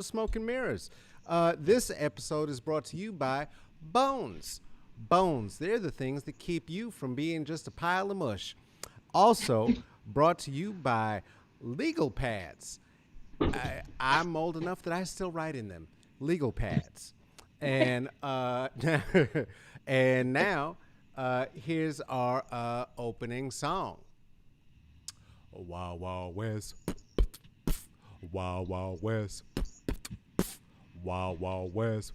Smoke and Mirrors. This episode is brought to you by Bones. Bones, they're the things that keep you from being just a pile of mush. Also, brought to you by Legal Pads. I'm old enough that I still write in them. Legal Pads. And and now, here's our opening song. Wild Wild West. Wild Wild West. Wild Wild West.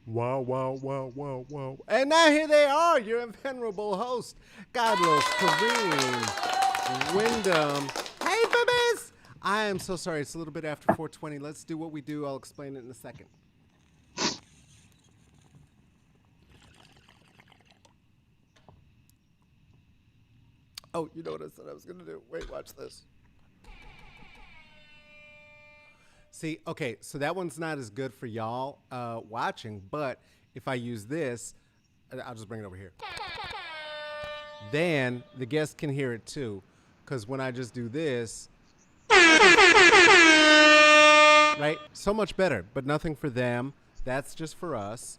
Wow, wow, wow, wow, wow. And now here they are, your venerable host, Carlos Kareem Wyndham. Hey, babies! I am so sorry. It's a little bit after 4:20. Let's do what we do. I'll explain it in a second. Oh, you know what I said I was going to do? Wait, watch this. See, okay, so that one's not as good for y'all watching, but if I use this, I'll just bring it over here. Then the guests can hear it too, because when I just do this, right? So much better, but nothing for them. That's just for us.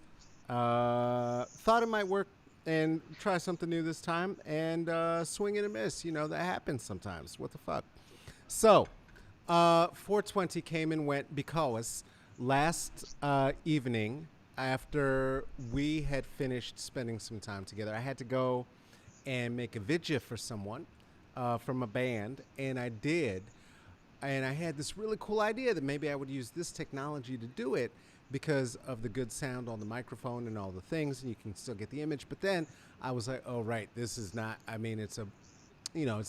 Thought it might work and try something new this time and swing and a miss. You know, that happens sometimes. What the fuck? So, 420 came and went because last evening, after we had finished spending some time together, I had to go and make a vidya for someone from a band, and I did. And I had this really cool idea that maybe I would use this technology to do it because of the good sound on the microphone and all the things, and you can still get the image. But then I was like, oh, right, this is not, I mean, it's a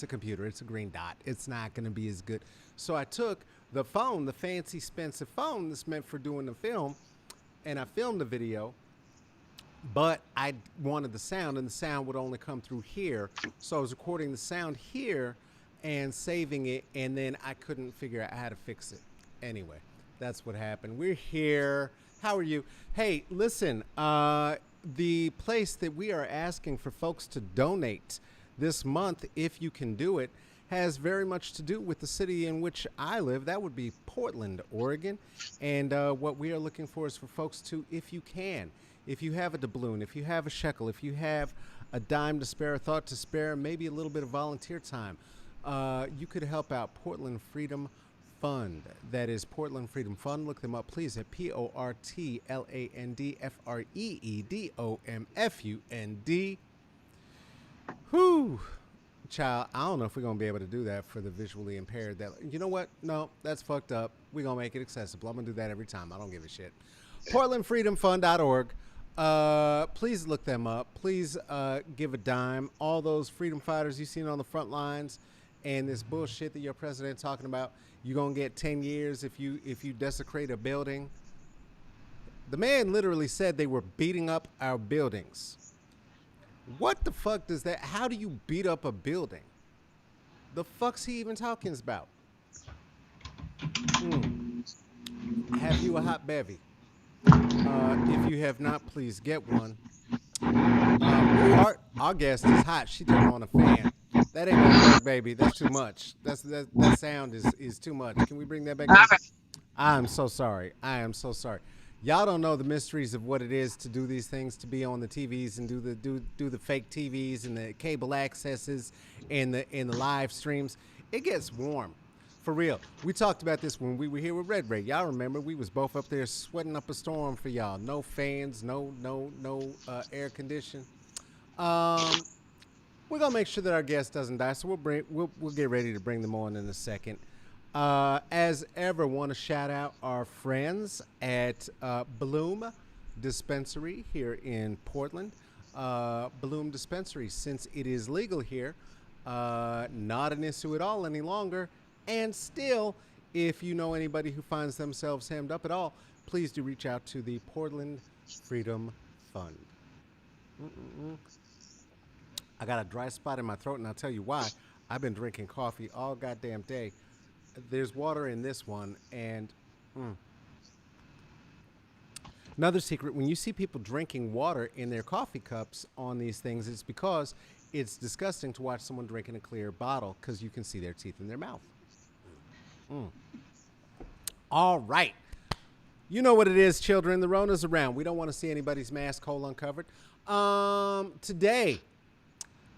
computer. It's a green dot. It's not going to be as good. So I took the phone, the fancy, expensive phone that's meant for doing the film, and I filmed the video, but I wanted the sound, and the sound would only come through here. So I was recording the sound here and saving it, and then I couldn't figure out how to fix it. Anyway, that's what happened. We're here. How are you? Hey, listen, the place that we are asking for folks to donate this month, if you can do it, has very much to do with the city in which I live. That would be Portland, Oregon. And what we are looking for is for folks to, if you can, if you have a doubloon, if you have a shekel, if you have a dime to spare, a thought to spare, maybe a little bit of volunteer time, you could help out Portland Freedom Fund. That is Portland Freedom Fund. Look them up, please, at PortlandFreedomFund. Whew. Child, I don't know if we're going to be able to do that for the visually impaired. That, you know what? No, that's fucked up. We're going to make it accessible. I'm going to do that every time. I don't give a shit. PortlandFreedomFund.org. Please look them up. Please give a dime. All those freedom fighters you've seen on the front lines and this bullshit that your president talking about, you're going to get 10 years if you desecrate a building. The man literally said they were beating up our buildings. What the fuck does that? How do you beat up a building? The fuck's he even talking about? Have you a hot bevy? If you have not, please get one. Our guest is hot. She turned on a fan. That ain't gonna work, baby. That's too much. That sound is too much. Can we bring that back down? I'm so sorry. I am so sorry. Y'all don't know the mysteries of what it is to do these things, to be on the TVs and do the fake TVs and the cable accesses and the live streams. It gets warm, for real. We talked about this when we were here with Red Ray. Y'all remember we was both up there sweating up a storm for y'all. No fans, no air condition. We're gonna make sure that our guest doesn't die, so we'll get ready to bring them on in a second. As ever, want to shout out our friends at Bloom Dispensary here in Portland. Bloom Dispensary, since it is legal here, not an issue at all any longer. And still, if you know anybody who finds themselves hemmed up at all, please do reach out to the Portland Freedom Fund. I got a dry spot in my throat, and I'll tell you why. I've been drinking coffee all goddamn day. There's water in this one, and another secret, when you see people drinking water in their coffee cups on these things, it's because it's disgusting to watch someone drinking a clear bottle because you can see their teeth in their mouth. All right. You know what it is, children. The Rona's around. We don't want to see anybody's mask hole uncovered. Today,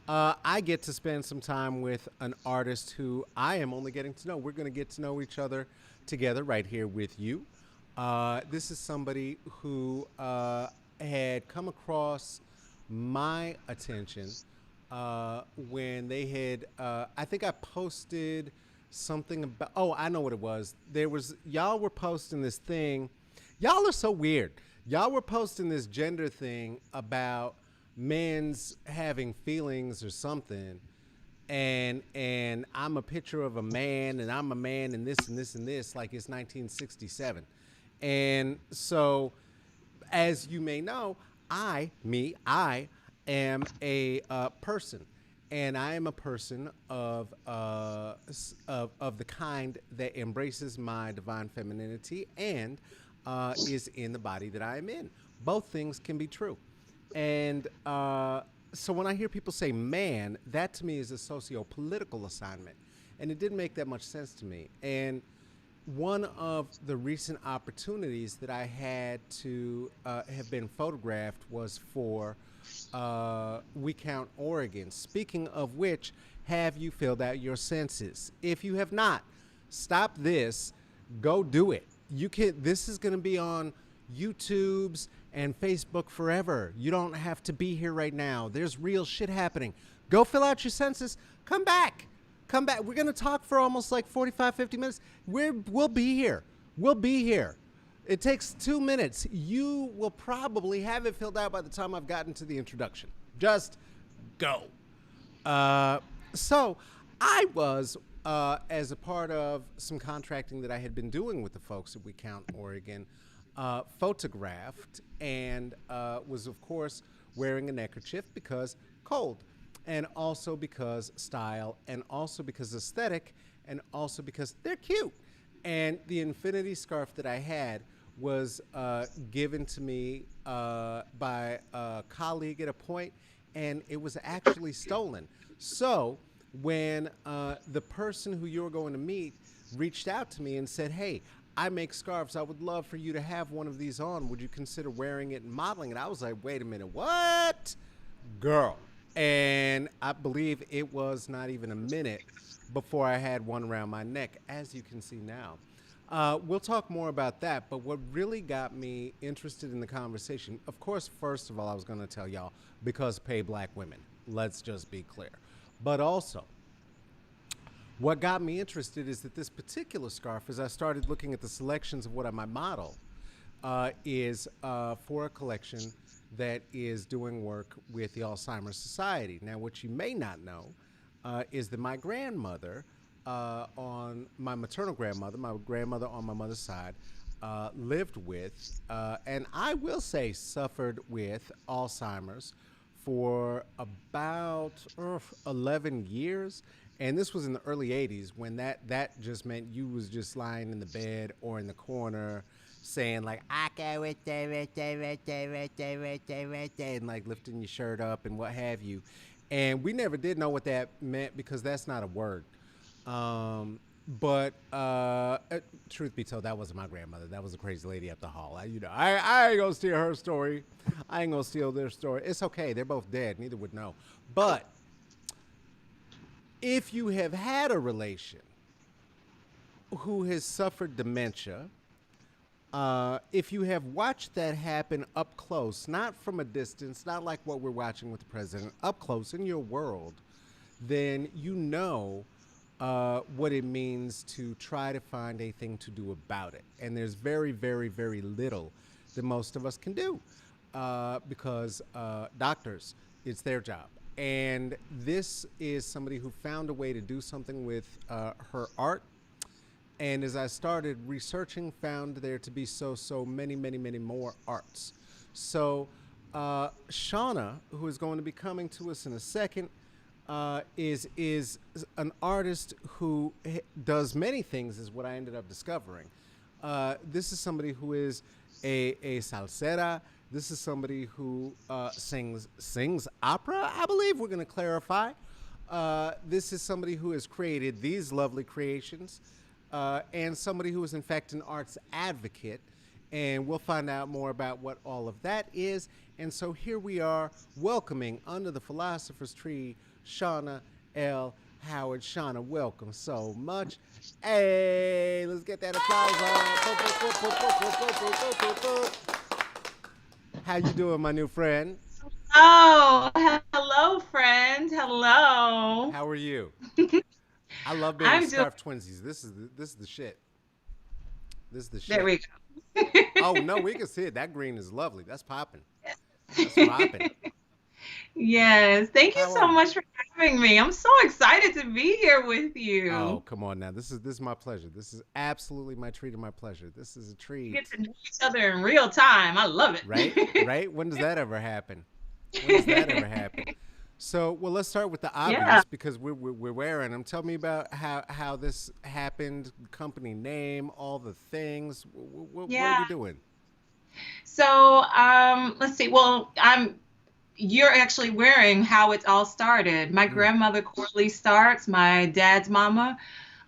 I get to spend some time with an artist who I am only getting to know. We're going to get to know each other together right here with you. This is somebody who had come across my attention when they had, I think I posted something about, oh, I know what it was. Y'all were posting this thing. Y'all are so weird. Y'all were posting this gender thing about men's having feelings or something, and I'm a picture of a man, and I'm a man, and this and this and this, like it's 1967. And so, as you may know, I am a person, and I am a person of the kind that embraces my divine femininity and is in the body that I am in. Both things can be true, and so when I hear people say "man," that to me is a socio-political assignment, and it didn't make that much sense to me. And one of the recent opportunities that I had to have been photographed was for We Count Oregon. Speaking of which, have you filled out your census? If you have not, stop this. Go do it. You can. This is going to be on YouTube's and Facebook forever. You don't have to be here right now. There's real shit happening. Go fill out your census. Come back. Come back. We're going to talk for almost like 45, 50 minutes. We'll be here. We'll be here. It takes 2 minutes. You will probably have it filled out by the time I've gotten to the introduction. Just go. So I was, as a part of some contracting that I had been doing with the folks at We Count Oregon, photographed and was, of course, wearing a neckerchief because cold, and also because style, and also because aesthetic, and also because they're cute. And the infinity scarf that I had was given to me by a colleague at a point, and it was actually stolen. So when the person who you were going to meet reached out to me and said, "Hey, I make scarves. I would love for you to have one of these on. Would you consider wearing it and modeling it?" I was like, "Wait a minute, what?" Girl. And I believe it was not even a minute before I had one around my neck, as you can see now. We'll talk more about that, but what really got me interested in the conversation, of course, first of all, I was going to tell y'all, because pay black women. Let's just be clear. But also, what got me interested is that this particular scarf, as I started looking at the selections of what I might model, is for a collection that is doing work with the Alzheimer's Society. Now, what you may not know is that my grandmother, on my maternal grandmother, my grandmother on my mother's side, lived with, and I will say suffered with Alzheimer's for about 11 years. And this was in the early 80s when that just meant you was just lying in the bed or in the corner saying like, "I go with and like lifting your shirt up and what have you. And we never did know what that meant because that's not a word. But truth be told, that wasn't my grandmother. That was a crazy lady up the hall. I ain't gonna steal her story. I ain't gonna steal their story. It's okay. They're both dead. Neither would know. But if you have had a relation who has suffered dementia, if you have watched that happen up close, not from a distance, not like what we're watching with the president, up close in your world, then you know what it means to try to find a thing to do about it. And there's very, very, very little that most of us can do because doctors, it's their job. And this is somebody who found a way to do something with her art. And as I started researching, found there to be so many, many, many more arts. So Shauna, who is going to be coming to us in a second, is an artist who does many things, is what I ended up discovering. This is somebody who is a salsera. This is somebody who sings opera, I believe. We're going to clarify. This is somebody who has created these lovely creations. and somebody who is, in fact, an arts advocate. And we'll find out more about what all of that is. And so here we are, welcoming under the philosopher's tree, Shauna L. Howard. Shauna, welcome so much. Hey, let's get that applause on. How you doing, my new friend? Oh, hello, friend. Hello. How are you? I love being I'm doing. scarf twinsies. This is the shit. This is the There shit. we go. Oh no, we can see it. That green is lovely. That's popping. That's popping. Yes. Thank you How are so you? much for having me. I'm so excited to be here with Oh, you. come on now. This is my pleasure. This is absolutely my treat and my pleasure. This is a We get treat. to know each other in real time. I love Right? it. Right? When does that ever happen? When does that ever happen? So, well, let's start with the Yeah. obvious because we're wearing them. Tell me about how this happened, company name, all the things. What are Yeah. we doing? So, let's see. Well, you're actually wearing how it all started. My Mm, grandmother, Coralie Starks, my dad's mama,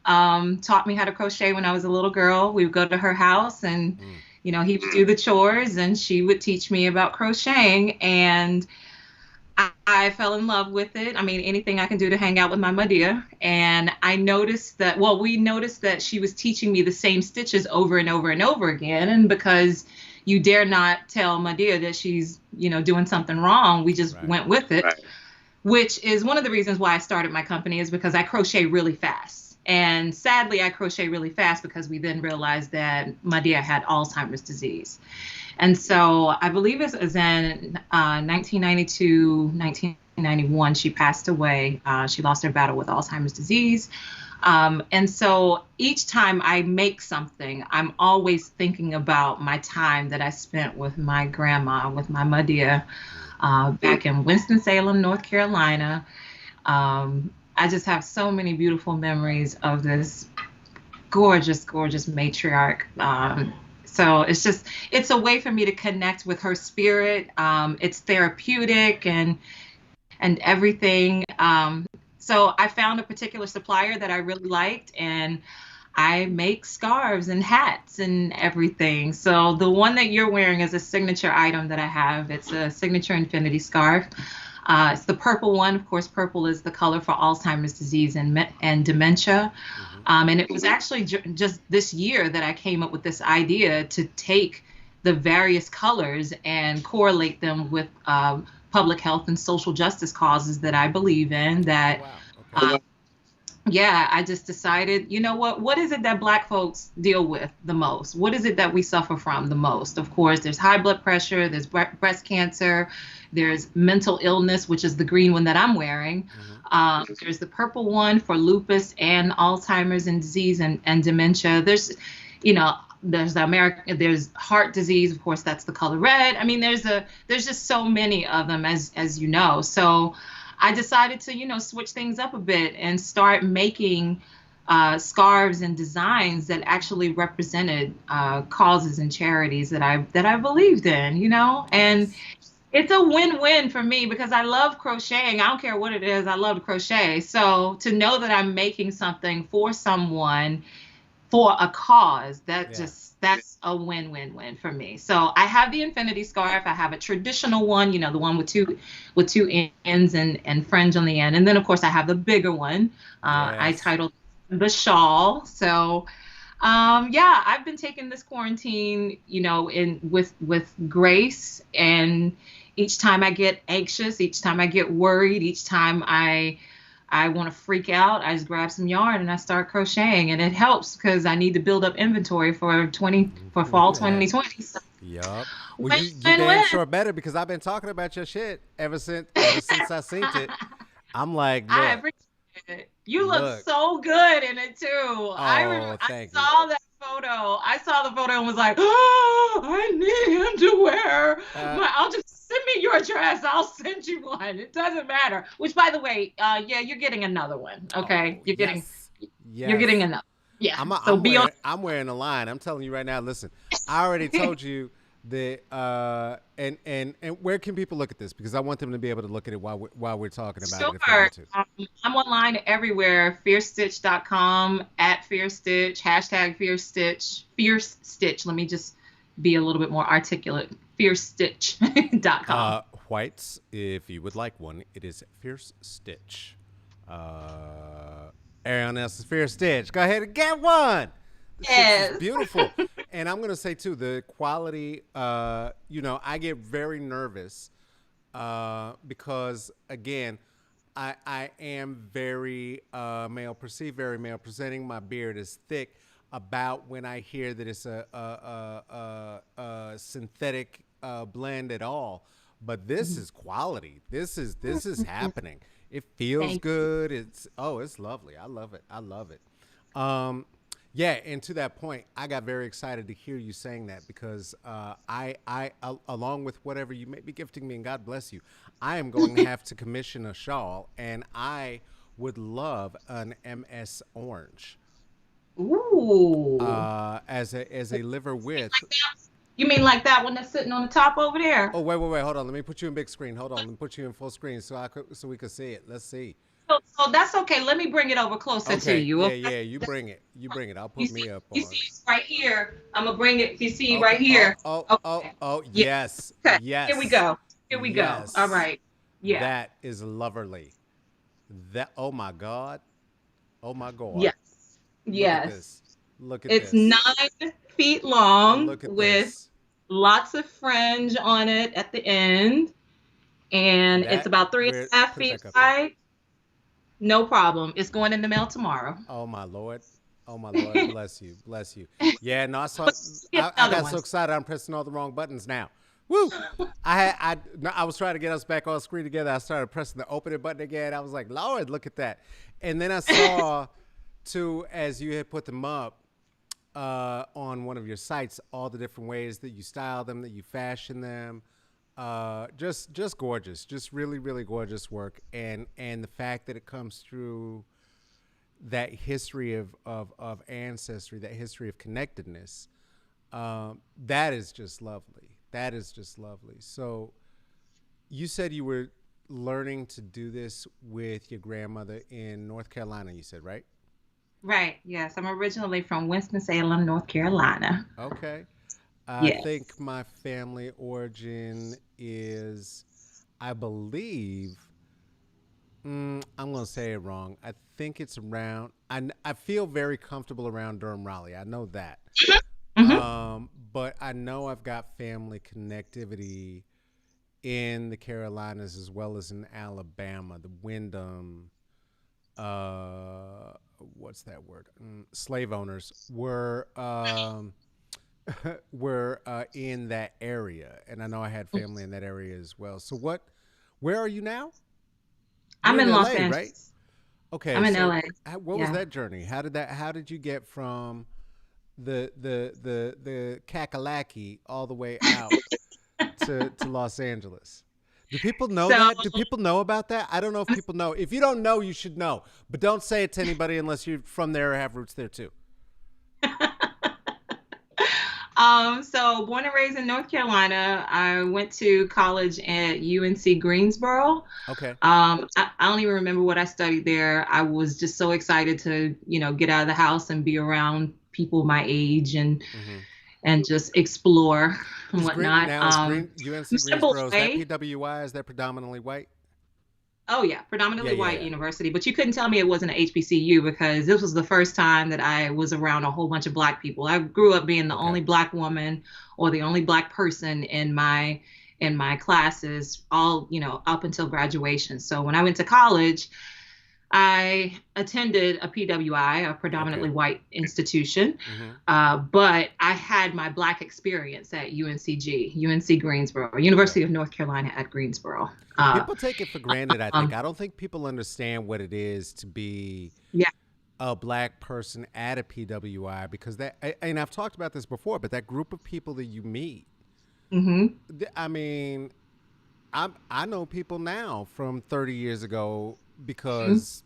taught me how to crochet when I was a little girl. We would go to her house and, mm. he would do the chores and she would teach me about crocheting. And I fell in love with it. I mean, anything I can do to hang out with my Madia. And I noticed that, well, we noticed that she was teaching me the same stitches over and over and over again. And because you dare not tell Madia that she's, doing something wrong, we just Right. went with it. Right. Which is one of the reasons why I started my company is because I crochet really fast. And sadly, I crochet really fast because we then realized that Madia had Alzheimer's disease. And so I believe it was in 1992, 1991, she passed away. She lost her battle with Alzheimer's disease. And so each time I make something, I'm always thinking about my time that I spent with my grandma, with my Madia, Mm. back in Winston-Salem, North Carolina. I just have so many beautiful memories of this gorgeous, gorgeous matriarch. So it's a way for me to connect with her spirit. It's therapeutic and everything. So I found a particular supplier that I really liked, and I make scarves and hats and everything. So the one that you're wearing is a signature item that I have. It's a signature infinity scarf. It's the purple one. Of course, purple is the color for Alzheimer's disease and dementia. Mm-hmm. And it was actually just this year that I came up with this idea to take the various colors and correlate them with public health and social justice causes that I believe in. Oh That wow. Okay. uh, yeah, I just decided, you know what is it that Black folks deal with the most? What is it that we suffer from the most? Of course, there's high blood pressure, there's breast cancer, there's mental illness, which is the green one that I'm wearing. Mm-hmm. There's the purple one for lupus and Alzheimer's and disease and dementia. You know, there's there's heart disease, of course, that's the color red. I mean, there's just so many of them as you know. So I decided to, switch things up a bit and start making scarves and designs that actually represented causes and charities that I believed in, and Yes. it's a win-win for me because I love crocheting. I don't care what it is. I love to crochet. So to know that I'm making something for someone for a cause, Yeah. that's a win-win-win for me. So I have the infinity scarf. I have a traditional one, the one with two ends and fringe on the end, and then of course I have the bigger one. I Yes. titled the shawl. So yeah, I've been taking this quarantine, in with grace, and each time I get anxious, each time I get worried, each time I want to freak out, I just grab some yarn and I start crocheting, and it helps because I need to build up inventory for fall 2020. So Yup. Well, win you win damn win. sure better because I've been talking about your shit ever since I seen it. I'm like, I look, appreciate it. You look look. so good in it too. Oh, I thank you. saw that photo. I saw the photo and was like, oh, I need him to wear Uh, my. I'll just send me your address. I'll send you one. It doesn't matter. Which, by the way, yeah, you're getting another one. Okay, oh, yes, you're getting yes. another. Yeah. I'm So I'm be on. wearing I'm wearing a line. I'm telling you right now. Listen, I already told you. The and where can people look at this? Because I want them to be able to look at it while we're talking about it if they Sure. want to. I'm online everywhere. Fearstitch.com, at Fearstitch, hashtag Fearstitch, Fierce Stitch. Let me just be a little bit more articulate. Fearstitch.com. Whites, if you would like one, it is Fierce Stitch. Uh, Ariel Nelson's Fierce Stitch. Go ahead and get one. The shit's is Yes. beautiful. And I'm gonna say too, the quality. I get very nervous because again, I am very male perceived, very male presenting. My beard is thick. About when I hear that it's a synthetic blend at all, but this is quality. This is happening. It feels Thank you. good. It's lovely. I love it. I love it. Um, yeah, and to that point, I got very excited to hear you saying that because along with whatever you may be gifting me, and God bless you, I am going to have to commission a shawl, and I would love an MS orange Ooh. as a liver with. Like that? You mean like that one that's sitting on the top over there? Oh, wait, hold on. Let me put you in big screen. Hold on, let me put you in full screen so we could see it. Let's see. So that's okay. Let me bring it over closer to Okay, you. yeah, Okay. yeah. You bring it. You bring it. I'll You put see, me up you on see it. it's right here. I'm gonna bring it. You see Okay. right here. Oh. Okay. Yeah. Yes, Okay. Here we yes, go. Here we go. All yes. right. Yeah. That is lovely. That. Oh my God. Oh my God. Yes. Look at Yes. this. Look at It's this. 9 feet long Look at with this. lots of fringe on it at the end, and it's That. about three and Where? a half Put it feet back up there. wide. No problem. It's going in the mail tomorrow. Oh my Lord. Oh my Lord. Bless you. Bless you. Yeah. No. I saw. But get I another got so one. excited. I'm pressing all the wrong buttons now. Woo. I had. No, I was trying to get us back on screen together. I started pressing the open it button again. I was like, Lord, look at that. And then I saw, too, as you had put them up on one of your sites, all the different ways that you style them, that you fashion them. Just gorgeous. Just really, really gorgeous work. And the fact that it comes through that history of ancestry, that history of connectedness, that is just lovely. That is just lovely. So you said you were learning to do this with your grandmother in North Carolina. You said, right? Right. Yes. I'm originally from Winston-Salem, North Carolina. Okay. I think Yes. my family origin is, I believe, I'm going to say it wrong. I think it's around, I feel very comfortable around Durham, Raleigh. I know that. Hmm. But I know I've got family connectivity in the Carolinas as well as in Alabama. The Wyndham, uh, what's that word? Slave owners were in that area, and I know I had family in that area as well. So what? Where are you now? You're I'm in in Los L.A., right? Angeles. Okay, I'm in so LA. what was Yeah. that journey? How did that? How did you get from the Kakalaki all the way out to Los Angeles? Do people know So that? Do people know about that? I don't know if people know. If you don't know, you should know. But don't say it to anybody unless you're from there or have roots there too. so born and raised in North Carolina. I went to college at UNC Greensboro. Okay. I don't even remember what I studied there. I was just so excited to, get out of the house and be around people my age Hmm. and just explore and Is Green whatnot. now is Green UNC Mr. Greensboro, is that Boy, PWI? Is that predominantly white? oh yeah, Yeah, predominantly yeah, white yeah. university, but you couldn't tell me it wasn't an HBCU because this was the first time that I was around a whole bunch of black people. I grew up being the Okay. only black woman or the only black person in my classes all, up until graduation. So when I went to college, I attended a PWI, a predominantly Okay. white institution, Hmm. but I had my Black experience at UNCG, UNC Greensboro, Yeah. University of North Carolina at Greensboro. Uh, People take it for granted, I think. um, I don't think people understand what it is to be yeah. a black person at a PWI because and I've talked about this before, but that group of people that you meet, Hmm. I mean, I know people now from 30 years ago because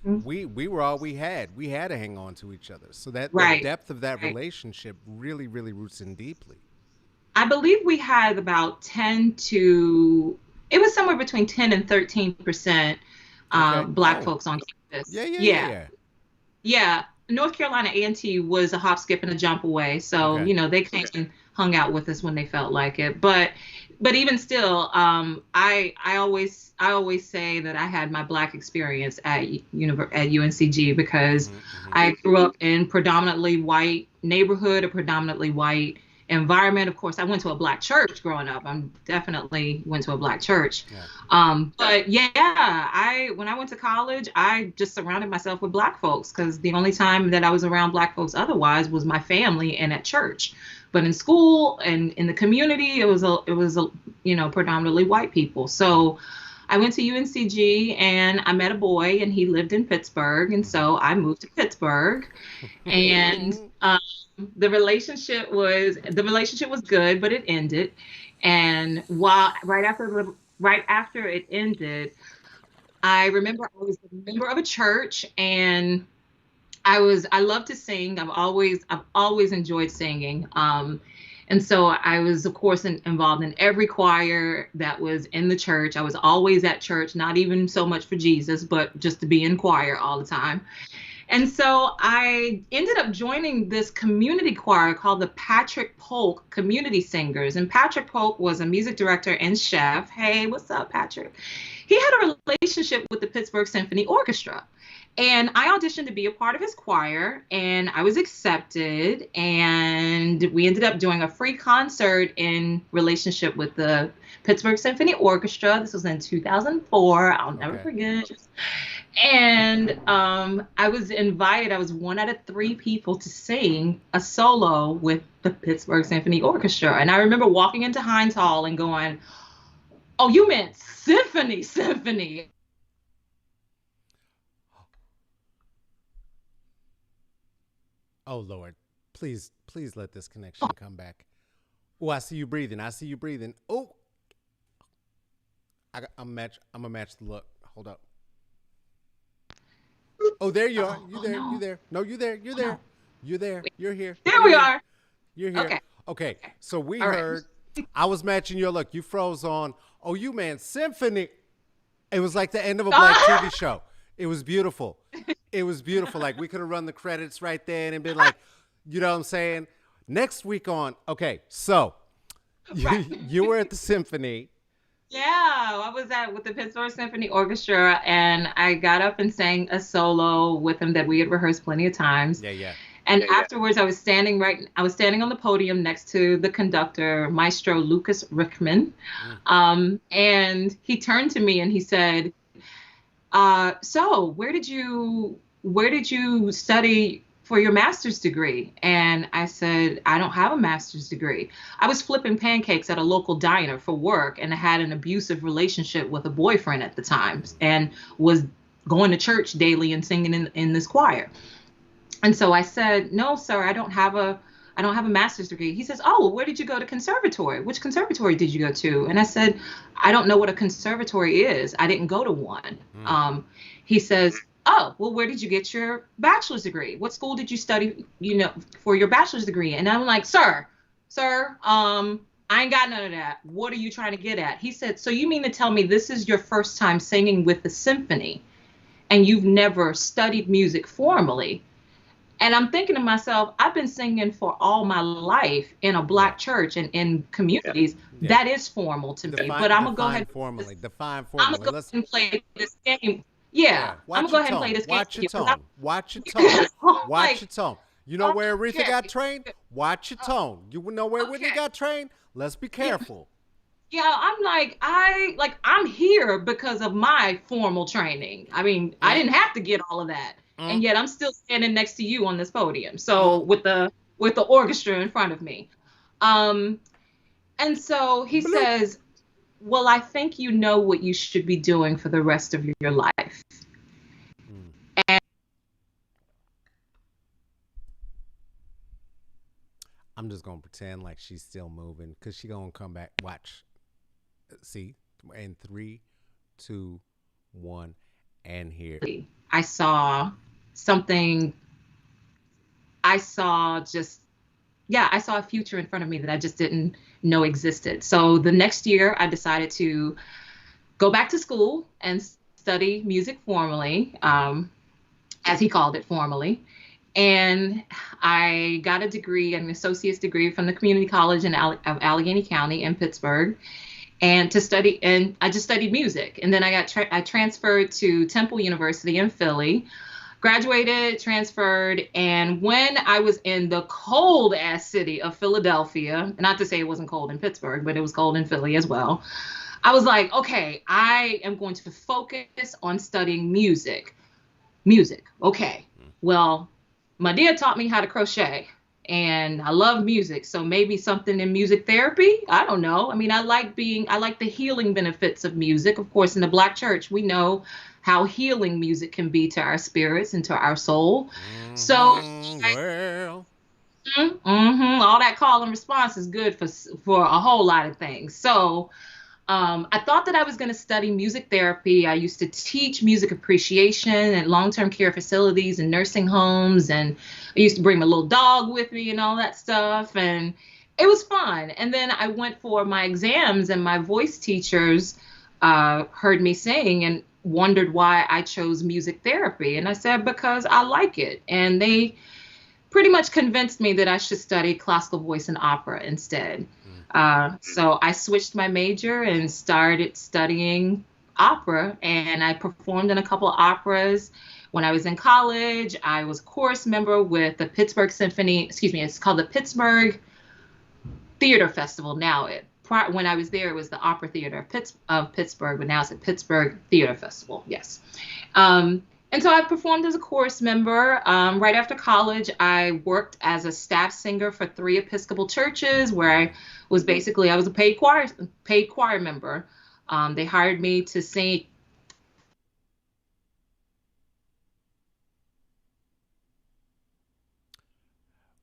we were all we had. We had to hang on to each other. So that the Right. depth of that Right. relationship really, really roots in deeply. I believe we had about 10 to, it was somewhere between 10 and 13% Okay. Black Oh, folks on campus. yeah, yeah, yeah, Yeah. yeah. Yeah, North Carolina A&T was a hop, skip, and a jump away. So, Okay. they came and hung out with us when they felt like it. But even still, I always say that I had my Black experience at UNCG because Mm-hmm, mm-hmm. I grew up in predominantly white neighborhood, a predominantly white environment. Of course, I went to a Black church growing up. I'm definitely went to a Black church. Yeah. But yeah, I when I went to college, I just surrounded myself with Black folks because the only time that I was around Black folks otherwise was my family and at church. But in school and in the community, it was a predominantly white people. Yeah. So I went to UNCG and I met a boy and he lived in Pittsburgh, and Mm-hmm. so I moved to Pittsburgh. And the relationship was good, but it ended. And right after it ended, I remember I was a member of a church, and I love to sing. I've always enjoyed singing. And so I was, of course, involved in every choir that was in the church. I was always at church, not even so much for Jesus, but just to be in choir all the time. And so I ended up joining this community choir called the Patrick Polk Community Singers. And Patrick Polk was a music director and chef. Hey, what's up, Patrick? He had a relationship with the Pittsburgh Symphony Orchestra. And I auditioned to be a part of his choir, and I was accepted. And we ended up doing a free concert in relationship with the Pittsburgh Symphony Orchestra. This was in 2004. I'll never Okay. forget. And I was invited, I was one out of three people to sing a solo with the Pittsburgh Symphony Orchestra. And I remember walking into Heinz Hall and going, "Oh, you meant symphony, symphony." Oh Lord, please, please let this connection come back. Oh, I see you breathing. I see you breathing. Oh, I'm match. I'm gonna match the look. Hold up. Oh, there you are. Oh, You oh there. You no. there. No, you there. You're Oh no. there. You're there. Wait. You're here. There You're we here. are. You're here. Okay. Okay. Okay. So we All right. heard. I was matching your look. You froze on. Oh, you man, symphony. It was like the end of a black TV show. It was beautiful. It was beautiful. Like we could have run the credits right there and been like, you know what I'm saying? Next week on. Okay, so Right. you were at the symphony. Yeah, I was at with the Pittsburgh Symphony Orchestra, and I got up and sang a solo with them that we had rehearsed plenty of times. Yeah, yeah. And afterwards, I was standing on the podium next to the conductor, Maestro Lucas Rickman. Mm. And he turned to me and he said, "So where did you study for your master's degree?" And I said, "I don't have a master's degree. I was flipping pancakes at a local diner for work, and I had an abusive relationship with a boyfriend at the time, and was going to church daily and singing in this choir." And so I said, "No, sir, I don't have a master's degree." He says, "Oh, well, where did you go to conservatory? Which conservatory did you go to?" And I said, "I don't know what a conservatory is. I didn't go to one." Mm. He says, "Oh, well, where did you get your bachelor's degree? What school did you study, for your bachelor's degree?" And I'm like, "Sir, I ain't got none of that. What are you trying to get at?" He said, "So you mean to tell me this is your first time singing with the symphony and you've never studied music formally?" And I'm thinking to myself, I've been singing for all my life in a Yeah, black church and in communities. yeah. That is formal to me. But Define, I'm gonna go define ahead. formally. Define I'm gonna formally. go Let's. ahead and play this game. Yeah, Yeah. I'm gonna Watch go your ahead and play tone. this game Watch with your you because tone. Watch your tone. I'm Watch like, your tone. You know where Aretha okay, got trained? Watch your tone. You know where Whitney okay, got trained? Let's be yeah, careful. yeah. I'm here because of my formal training. I mean, I Mm, didn't have to get all of that, mm, and yet I'm still standing next to you on this podium. mm. So with the orchestra in front of me. Um, And so he Bloop. says, "Well, I think you know what you should be doing for the rest of your life." Mm. And I'm just gonna pretend like she's still moving because she gonna come back. Watch. See, in three, two, one, and here. I saw something, I saw just, yeah, I saw a future in front of me that I just didn't know existed. So the next year, I decided to go back to school and study music formally, as he called it, formally. And I got a degree, an associate's degree from the community college of Allegheny County in Pittsburgh, and to study. And I just studied music. And then I transferred to Temple University in Philly, graduated, transferred, and when I was in the cold ass city of Philadelphia, not to say it wasn't cold in Pittsburgh, but it was cold in Philly as well, I was like, okay, I am going to focus on studying music. Music. Okay. Well, my dad taught me how to crochet and I love music. So maybe something in music therapy. I don't know. I mean, I like the healing benefits of music. Of course, in the Black church, we know how healing music can be to our spirits and to our soul. So, Well, all that call and response is good for a whole lot of things. So, I thought that I was going to study music therapy. I used to teach music appreciation at long-term care facilities and nursing homes. And I used to bring my little dog with me and all that stuff. And it was fun. And then I went for my exams and my voice teachers heard me sing and wondered why I chose music therapy. And I said, because I like it. And they pretty much convinced me that I should study classical voice and opera instead. So I switched my major and started studying opera, and I performed in a couple of operas. When I was in college, I was a chorus member with the Pittsburgh Symphony, excuse me, it's called the Pittsburgh Theater Festival now. When I was there, it was the Opera Theater of Pittsburgh, but now it's the Pittsburgh Theater Festival, yes. And so I performed as a chorus member. Right after college, I worked as a staff singer for 3 Episcopal churches where I was a paid choir member. They hired me to sing.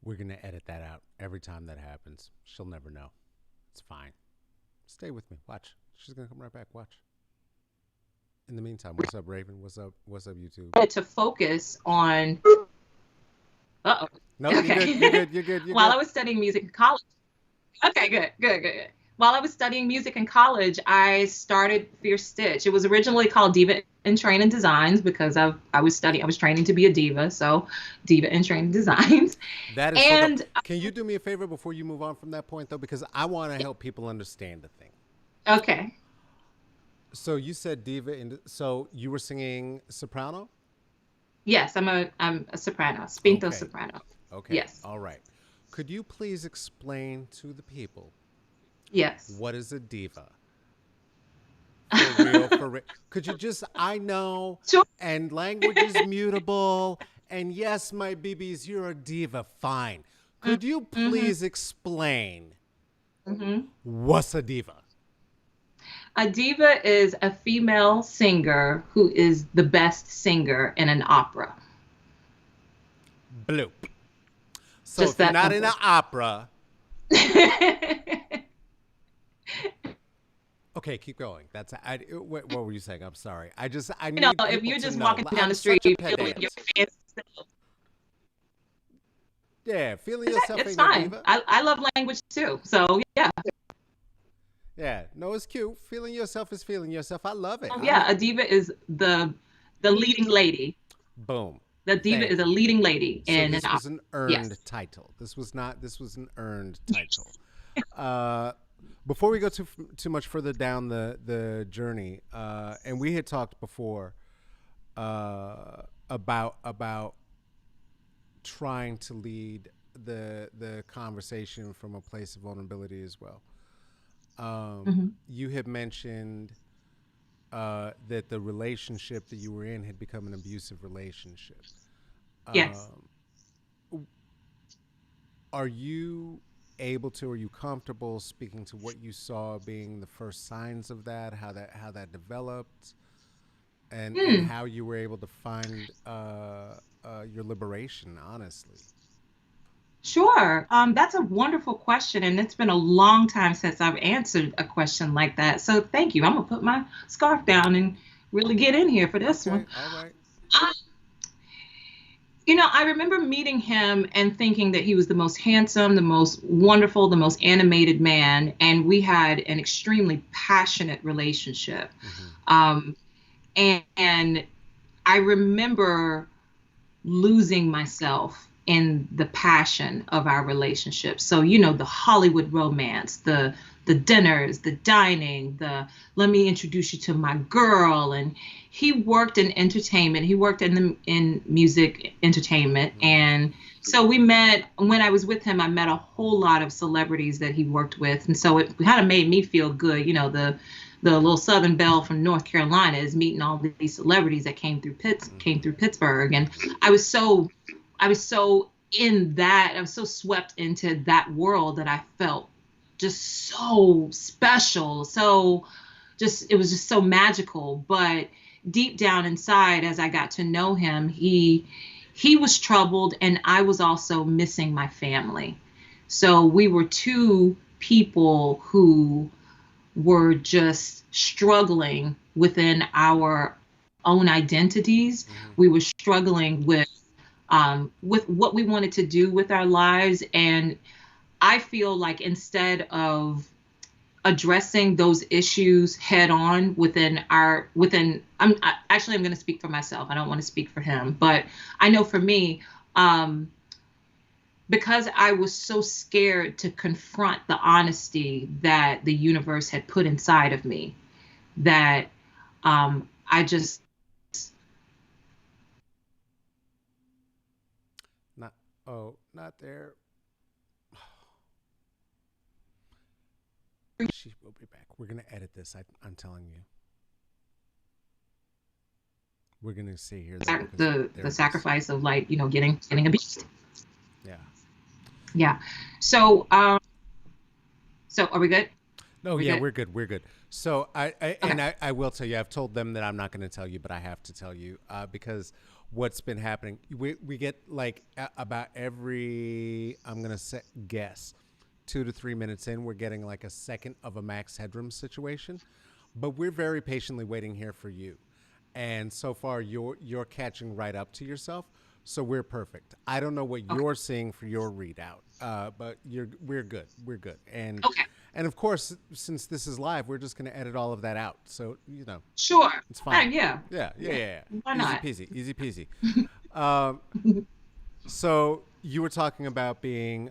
we're going to edit that out every time that happens. She'll never know. It's fine. Stay with me. Watch. She's going to come right back. Watch. In the meantime, what's up, Raven? What's up, YouTube? To focus on. Uh-oh. No, Okay. You're good. While I was studying music in college. Okay, good. While I was studying music in college, I started Fierce Stitch. It was originally called Diva in Training Designs because I was training to be a diva, so Diva in Training Designs. That is And so dope. Can you do me a favor before you move on from that point, though? Because I want to help people understand the thing. okay, So you said diva, so you were singing soprano? yes, I'm a soprano, spinto Okay. soprano. Okay. Yes, All right. Could you please explain to the people yes. what is a diva? For real, for real. Could you just, I know, Sure. and language is mutable, and yes, my BBs, you're a diva, fine. Could you Mm-hmm. please explain Mm-hmm. what's a diva? A diva is a female singer who is the best singer in an opera. Bloop. So Just if you're that not in an simple. opera, okay, keep going. What were you saying? I'm sorry. I You know, need if people you're to just know. walking down I'm the such street a feeling your pedant. fancy Yeah, feeling yourself it's ain't no fine. diva. I love language too. So yeah. Yeah, no, it's cute. Feeling yourself is feeling yourself. I love it. Oh I'm yeah, a a diva is the leading lady. boom. The diva is Thank a you. leading lady So in an this was opera. an Yes. earned title. This was not. This was an earned title. Uh, before we go too much further down the journey, and we had talked before about trying to lead the conversation from a place of vulnerability as well. Hmm. You had mentioned that the relationship that you were in had become an abusive relationship. Yes. Um, are you able to? Are you comfortable speaking to what you saw being the first signs of that? How that developed, and Hmm. how you were able to find your liberation? Honestly, Sure. That's a wonderful question, and it's been a long time since I've answered a question like that. So thank you. I'm gonna put my scarf down and really get in here for this one. okay, all right. Uh, I remember meeting him and thinking that he was the most handsome, the most wonderful, the most animated man, and we had an extremely passionate relationship. Hmm. Um, and I remember losing myself in the passion of our relationship. So, the Hollywood romance, the dinners, the dining, the let me introduce you to my girl. And he worked in entertainment. He worked in music entertainment. Hmm. And so we met when I was with him, I met a whole lot of celebrities that he worked with. And so it kind of made me feel good. The little Southern Belle from North Carolina is meeting all these celebrities that came Hmm. through Pittsburgh, and I was so I was so in that I was so swept into that world that I felt just so special, so just it was just so magical. But deep down inside, as I got to know him, he was troubled, and I was also missing my family. So we were two people who were just struggling within our own identities. Hmm. We were struggling with what we wanted to do with our lives. And I feel like instead of addressing those issues head on I'm going to speak for myself. I don't want to speak for him, but I know for me, um, because I was so scared to confront the honesty that the universe had put inside of me, that I just Not. Oh, not there. She will be back. We're gonna edit this. I'm telling you. We're gonna stay here though because there the it goes. sacrifice of, like, getting abused. Yeah. Yeah. So are we good? No, Are we yeah, good? we're good. We're good. So Okay. I will tell you. I've told them that I'm not going to tell you, but I have to tell you because what's been happening. We get like about every I'm going to guess 2 to 3 minutes in, we're getting like a second of a Max Headroom situation, but we're very patiently waiting here for you. And so far, you're catching right up to yourself. So we're perfect. I don't know what Okay. you're seeing for your readout, but you're we're good. We're good. Okay. And of course, since this is live, we're just going to edit all of that out. So Sure. it's fine. Yeah. Yeah, yeah, Yeah. yeah, yeah. Why Easy not? peasy, easy peasy. Um, so you were talking about being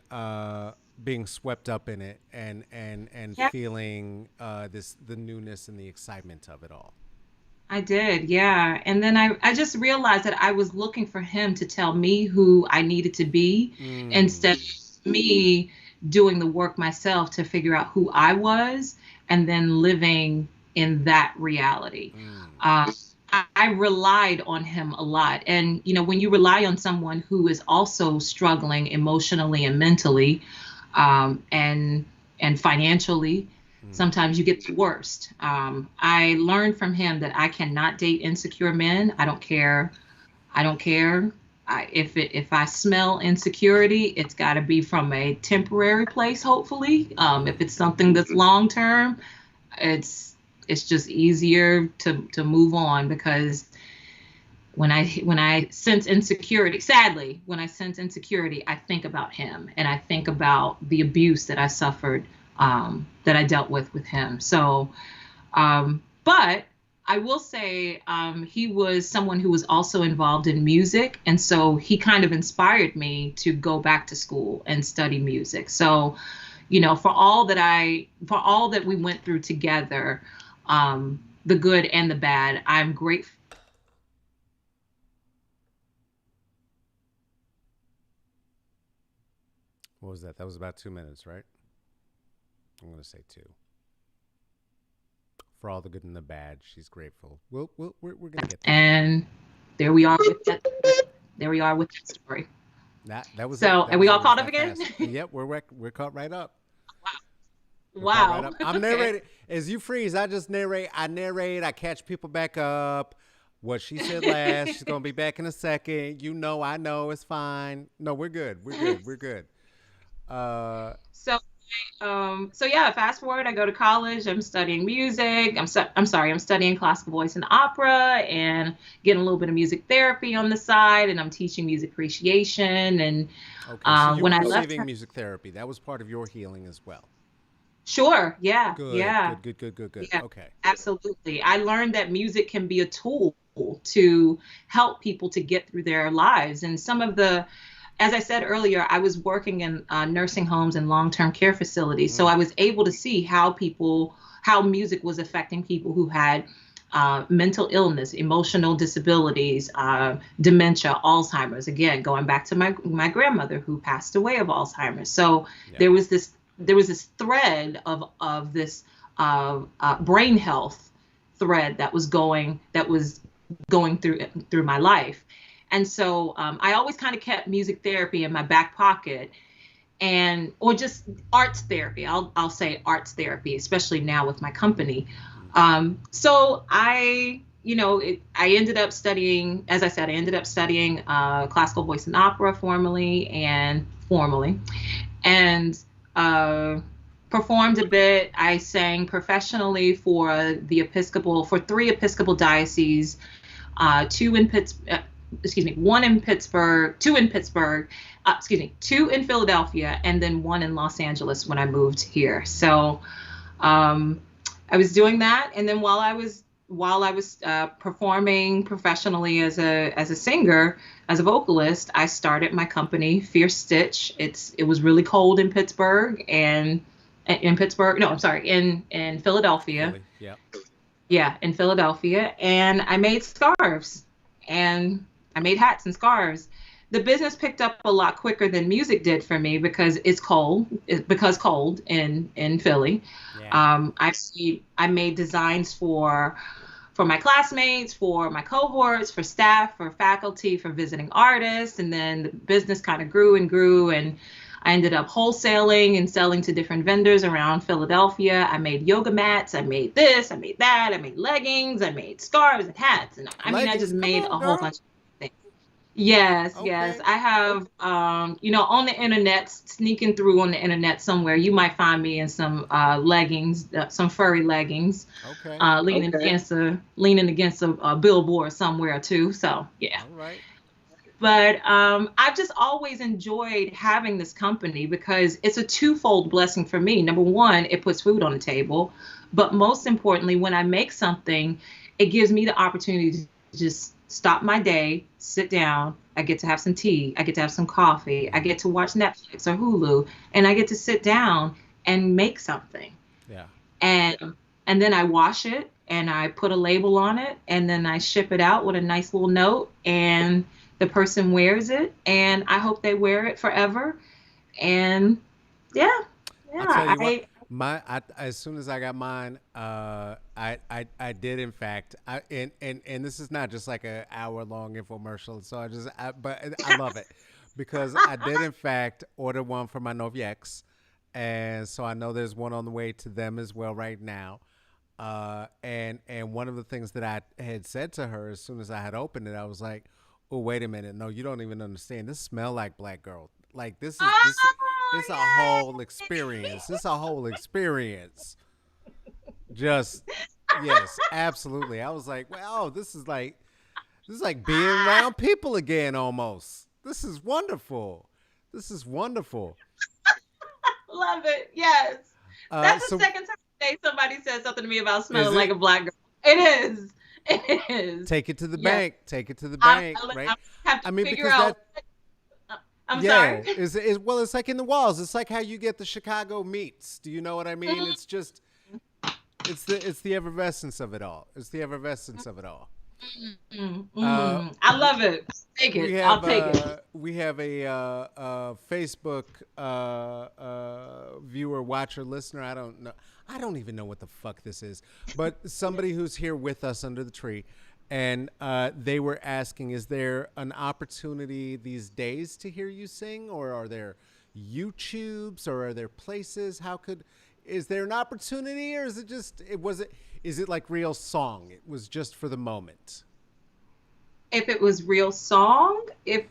swept up in it and Yeah, feeling this the newness and the excitement of it all. I did. Yeah. And then I just realized that I was looking for him to tell me who I needed to be, instead Mm, of me doing the work myself to figure out who I was and then living in that reality. mm, I relied on him a lot. And, when you rely on someone who is also struggling emotionally and mentally, and financially, mm, sometimes you get the worst. I learned from him that I cannot date insecure men. I don't care. I don't care. If I smell insecurity, it's got to be from a temporary place. Hopefully, if mm, it's something that's long term, it's it's just easier to move on, because when I sense insecurity, sadly, when I sense insecurity, I think about him, and I think about the abuse that I suffered, that I dealt with him. So, but I will say, he was someone who was also involved in music, and so he kind of inspired me to go back to school and study music. So, for all that we went through together, the good and the bad, I'm grateful. what was that? That was about 2 minutes, right? I'm gonna say two. For all the good and the bad, she's grateful. We're gonna get there. And there we are with that. There we are with that story. That was it. So, That are we was it. all It was caught up that again? fast. Yep, we're caught right up. We're caught right Wow. up. I'm Okay. narrating as you freeze. I just narrate. I narrate. I catch people back up. What she said last. She's gonna be back in a second. You know. I know. It's fine. No, we're good. We're good. We're good. Uh, So, So yeah, fast forward, I go to college. I'm studying music. I'm sorry, I'm studying classical voice and opera and getting a little bit of music therapy on the side, and I'm teaching music appreciation. And Okay, so you when were I left, receiving music therapy. That was part of your healing as well. sure, yeah, Good, yeah, good, good, good, good, good. yeah, Okay. absolutely. I learned that music can be a tool to help people to get through their lives. And some of the, as I said earlier, I was working in nursing homes and long-term care facilities, so Mm, I was able to see how music was affecting people who had mental illness, emotional disabilities, dementia, Alzheimer's. Again, going back to my grandmother who passed away of Alzheimer's. So yeah. there was this there was this thread of this brain health thread that was going through my life. And so I always kind of kept music therapy in my back pocket, and or just arts therapy. I'll say arts therapy, especially now with my company. Mm. So I ended up studying, as I said, I ended up studying classical voice and opera formally, and uh, performed a bit. I sang professionally for three Episcopal dioceses, two in excuse me, one in Pittsburgh, two in Pittsburgh, excuse me, two in Philadelphia, and then one in Los Angeles when I moved here. So um, I was doing that, and then while I was performing professionally as a singer, as a vocalist, I started my company, Fierce Stitch. It was really cold in Pittsburgh, and in Pittsburgh, no, I'm sorry, in Philadelphia. Philly. Yeah. Yeah, in Philadelphia, and I made scarves, and I made hats and scarves. The business picked up a lot quicker than music did for me because because cold in Philly. Yeah. I made designs for my classmates, for my cohorts, for staff, for faculty, for visiting artists, and then the business kind of grew and grew, and I ended up wholesaling and selling to different vendors around Philadelphia. I made yoga mats, I made this, I made that, I made leggings, I made scarves and hats, and I mean, I just Leggings. Come made on, a whole girl. bunch of things. Yes, yes. Okay. I have, on the internet, sneaking through on the internet somewhere, you might find me in some leggings, some furry leggings, Okay. leaning against a billboard somewhere too. So yeah. All right. But I've just always enjoyed having this company because it's a twofold blessing for me. Number one, it puts food on the table, but most importantly, when I make something, it gives me the opportunity to just stop my day, sit down. I get to have some tea. I get to have some coffee. I Mm-hmm. get to watch Netflix or Hulu, and I get to sit down and make something. Yeah. And then I wash it and I put a label on it and then I ship it out with a nice little note, and the person wears it, and I hope they wear it forever. And yeah, I'll tell yeah, you what. As soon as I got mine, I did in fact. And this is not just like an hour long infomercial. So but I love it because I did in fact order one for my Noviex, and so I know there's one on the way to them as well right now. And one of the things that I had said to her as soon as I had opened it, I was like, "Oh, wait a minute! No, you don't even understand. This smell like black girl. Like this. Oh, It's a whole experience. It's a whole experience. Just yes, absolutely. I was like, well, this is like being around people again almost. This is wonderful. This is wonderful. love it. Yes, that's the So second time today somebody said something to me about is smelling like it a black girl. It is. It is. take it to the Yes. bank? Take it to the bank, I right? have to I mean, figure because out. that I'm sorry. yeah is well, it's like in the walls. It's like how you get the Chicago meats. Do you know what I mean? It's just it's the effervescence of it all. It's the effervescence of it all. Uh, I love it. Take we it. I'll have take it. Facebook viewer, watcher, listener. I don't know. I don't even know what the fuck this is. But somebody who's here with us under the tree, and they were asking, is there an opportunity these days to hear you sing, or are there YouTubes, or are there places? How could is there an opportunity, or is it just it was it is it like real song? It was just for the moment. If it was real song, if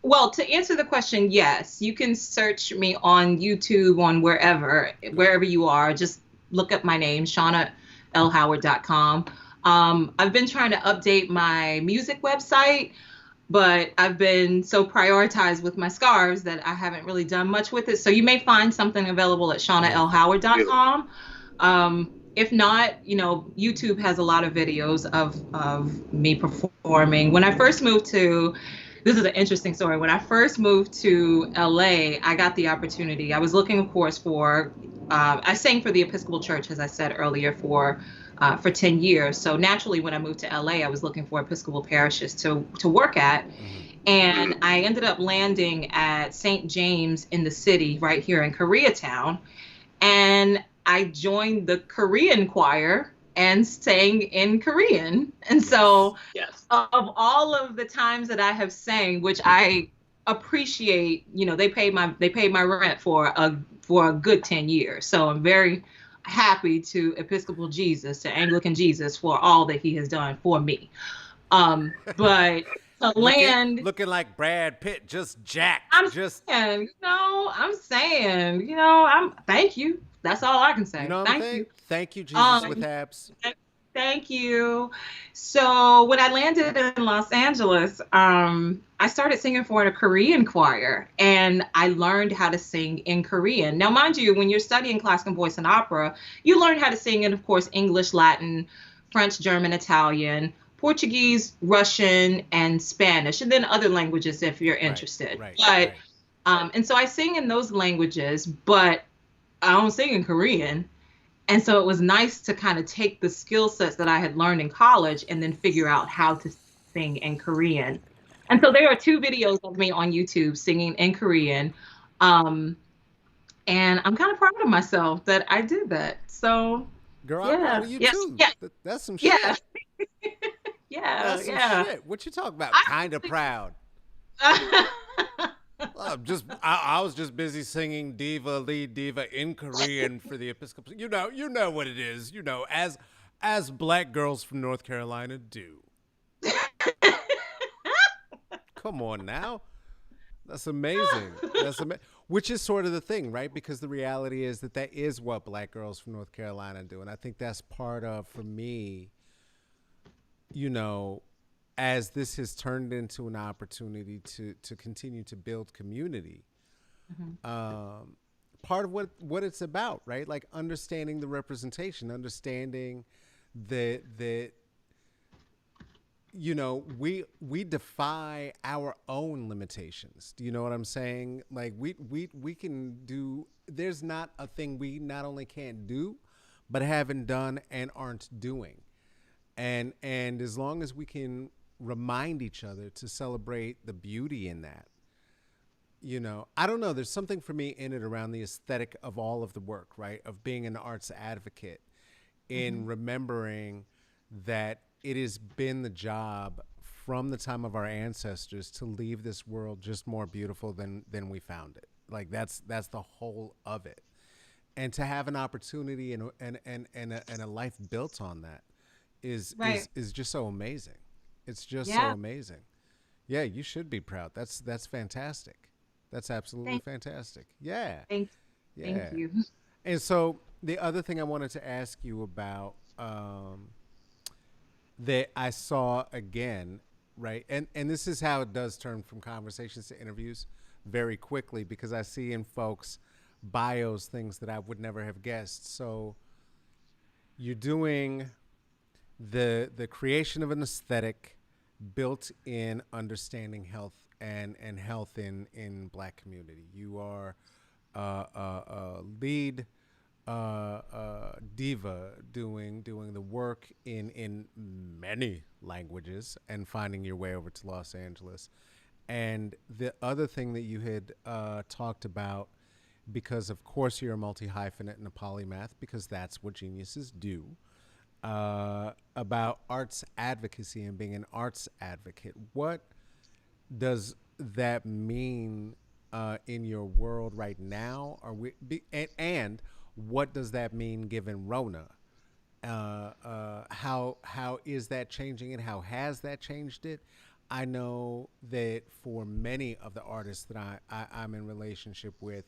Well, to answer the question, yes, you can search me on YouTube, on Great. wherever you are. Just look up my name, ShaunaLHoward.com. I've been trying to update my music website, but I've been so prioritized with my scarves that I haven't really done much with it. So you may find something available at Anything. Beautiful. ShaunaLHoward.com. If not, YouTube has a lot of videos of me performing. When I first moved to This is an interesting story. When I first moved to LA, I got the opportunity. I was looking, of course, I sang for the Episcopal Church, as I said earlier, for 10 years. So naturally, when I moved to LA, I was looking for Episcopal parishes to work at. Mm-hmm. And I ended up landing at St. James in the city right here in Koreatown. And I joined the Korean choir and sang in Korean. And Yes. so, Yes. of all of the times that I have sang, which I appreciate, they paid my rent for a good 10 years. So I'm very happy to Episcopal Jesus, to Anglican Jesus, for all that he has done for me. But to looking land, looking like Brad Pitt, just jacked, I'm just I'm thank you. That's all I can you say. know what I'm Thank saying. you. Thank you, Jesus with Um, abs. Thank you. So when I landed in Los Angeles, I started singing for a Korean choir, and I learned how to sing in Korean. Now, mind you, when you're studying classical voice and opera, you learn how to sing in, of course, English, Latin, French, German, Italian, Portuguese, Russian, and Spanish, and then other languages if you're Right, interested. right, But right. and so I sing in those languages, but I don't sing in Korean. And so it was nice to kind of take the skill sets that I had learned in college and then figure out how to sing in Korean. And so there are two videos of me on YouTube singing in Korean. Um, and I'm kind of proud of myself that I did that. So Girl, I'm proud yeah, of you yes, too. yeah, That's some yeah, shit. yeah, That's some yeah. shit. What you talking about? I Kind of proud. actually, I was just busy singing diva, lead diva in Korean for the Episcopal. You know what it is. As black girls from North Carolina do. Come on now. That's amazing. Which is sort of the thing, right? Because the reality is that is what black girls from North Carolina do, and I think that's part of, for me, you know, as this has turned into an opportunity to continue to build community. Mhm. Um, Part of what it's about, right? Like understanding the representation, understanding that we defy our own limitations. Do you know what I'm saying? Like we can do. There's not a thing we not only can't do, but haven't done and aren't doing. And as long as we can remind each other to celebrate the beauty in that, I don't know, there's something for me in it around the aesthetic of all of the work, right? Of being an arts advocate, in Mhm. remembering that it has been the job from the time of our ancestors to leave this world just more beautiful than we found it. Like that's the whole of it. And to have an opportunity and a life built on that is Right. just so amazing. It's just so Yeah. amazing. Yeah, you should be proud. That's fantastic. That's absolutely Thank, fantastic. Yeah. thank, thank Yeah. you. And so the other thing I wanted to ask you about, that I saw again, right? And this is how it does turn from conversations to interviews very quickly, because I see in folks bios things that I would never have guessed. So you're doing the creation of an aesthetic built in understanding health and health in black community. You are lead diva doing the work in many languages and finding your way over to Los Angeles. And the other thing that you had talked about, because of course you're a multi hyphenate and a polymath, because that's what geniuses do, about arts advocacy and being an arts advocate. What does that mean in your world right now? And what does that mean given Rona? How is that changing it? How has that changed it? I know that for many of the artists that I'm in relationship with,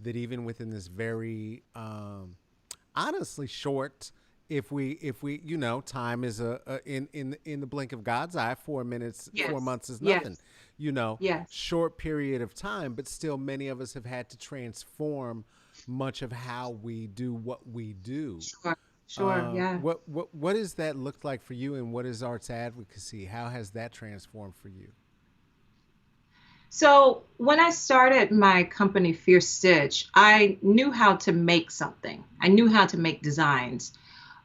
that even within this very honestly short, if we time is a in the blink of God's eye, 4 minutes, 4 months is nothing, Yes. you know Yes. short period of time, but still many of us have had to transform much of how we do what we do. Sure. Sure. Yeah. What does that look like for you, and what is arts advocacy? How has that transformed for you? So when I started my company, Fierce Stitch, I knew how to make something. I knew how to make designs,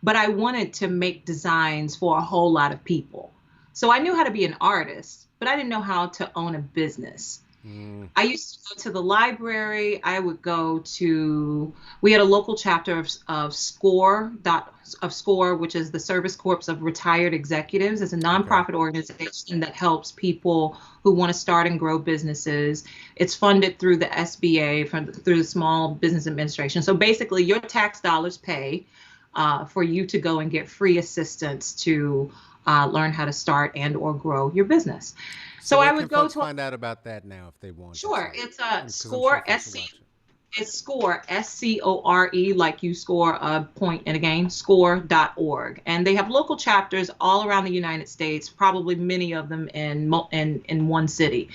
but I wanted to make designs for a whole lot of people. So I knew how to be an artist, but I didn't know how to own a business. Mm, I used to go to the library. I would go to, we had a local chapter of SCORE, which is the Service Corps of Retired Executives. It's a okay. nonprofit organization that helps people who want to start and grow businesses. It's funded through the SBA, through the Small Business Administration. So basically, your tax dollars pay for you to go and get free assistance to learn how to start and or grow your business. So So where I can would go folks to find out about that now if they wanted to? Sure. It's a Because I'm sure score folks are watching. it's score SCORE, like you score a point in a game, score.org. And they have local chapters all around the United States, probably many of them in one city.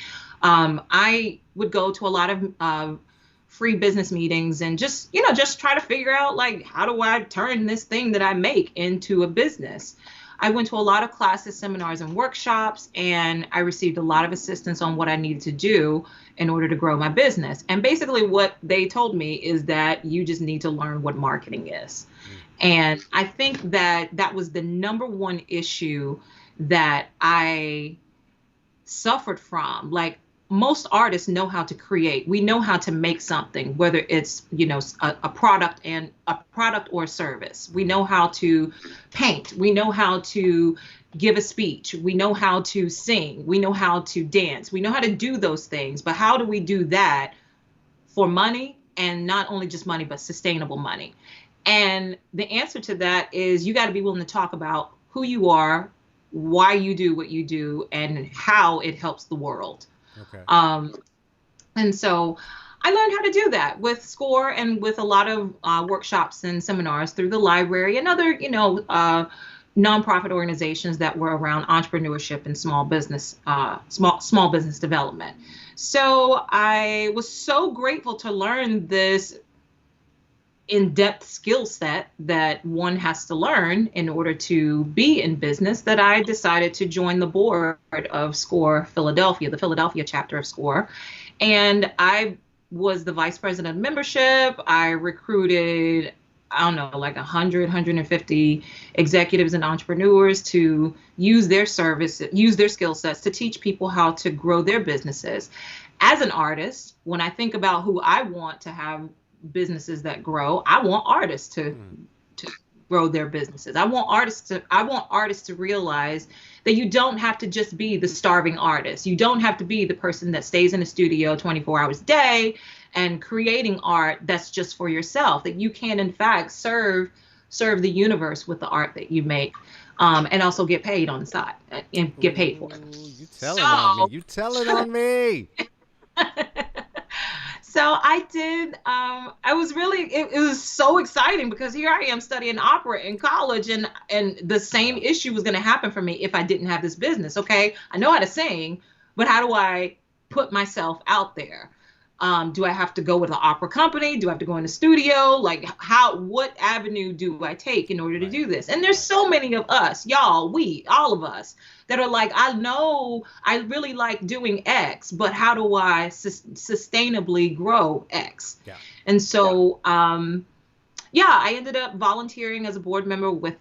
I would go to a lot of free business meetings and just try to figure out, like, how do I turn this thing that I make into a business. I went to a lot of classes, seminars, and workshops, and I received a lot of assistance on what I needed to do in order to grow my business. And basically, what they told me is that you just need to learn what marketing is. Mm, And I think that that was the number one issue that I suffered from. Like, most artists know how to create. We know how to make something, whether it's, a product or a service. We know how to paint. We know how to give a speech. We know how to sing. We know how to dance. We know how to do those things. But how do we do that for money, and not only just money, but sustainable money? And the answer to that is you got to be willing to talk about who you are, why you do what you do, and how it helps the world. okay. Um, and so I learned how to do that with SCORE and with a lot of workshops and seminars through the library and other, nonprofit organizations that were around entrepreneurship and small business development. So I was so grateful to learn this in-depth skill set that one has to learn in order to be in business, that I decided to join the board of SCORE Philadelphia, the Philadelphia chapter of SCORE. And I was the vice president of membership. I recruited, I don't know, like 100, 150 executives and entrepreneurs to use their skill sets to teach people how to grow their businesses. As an artist, when I think about who I want to have businesses that grow, I want artists Mm, to grow their businesses. I want artists to realize that you don't have to just be the starving artist. You don't have to be the person that stays in the studio 24 hours a day and creating art that's just for yourself. That you can in fact serve the universe with the art that you make, and also get paid on the side and get paid for it. ooh, you telling on me. So You telling on me. So I did. I was really. It was so exciting because here I am studying opera in college, and the same Wow. issue was going to happen for me if I didn't have this business. Okay, I know how to sing, but how do I put myself out there? Do I have to go with an opera company? Do I have to go in the studio? Like, what avenue do I take in order to Right. do this? And there's Right. so many of us, y'all, all of us, that are like, I know I really like doing X, but how do I sustainably grow X? Yeah. And so, yeah, I ended up volunteering as a board member with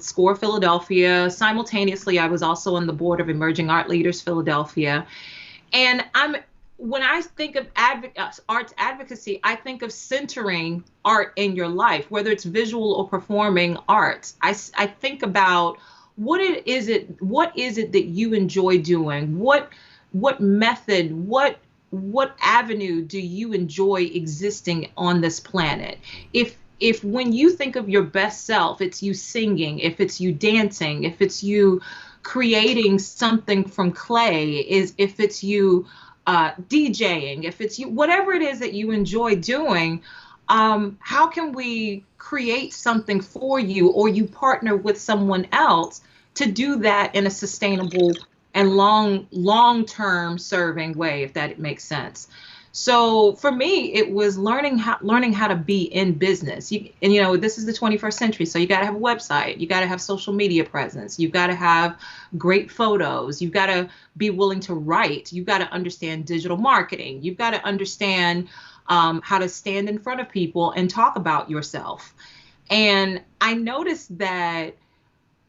SCORE Philadelphia. Simultaneously, I was also on the board of Emerging Art Leaders Philadelphia. And when I think of arts advocacy, I think of centering art in your life, whether it's visual or performing arts. I think about what is it that you enjoy doing? What method, what avenue do you enjoy existing on this planet? If when you think of your best self, it's you singing, if it's you dancing, if it's you creating something from clay, is if it's you DJing, if it's you, whatever it is that you enjoy doing, how can we create something for you, or you partner with someone else to do that in a sustainable and long term serving way, if that makes sense. So for me, it was learning how to be in business. And this is the 21st century, so you got to have a website, you got to have social media presence, you've got to have great photos, you've got to be willing to write, you've got to understand digital marketing, you've got to understand how to stand in front of people and talk about yourself. And I noticed that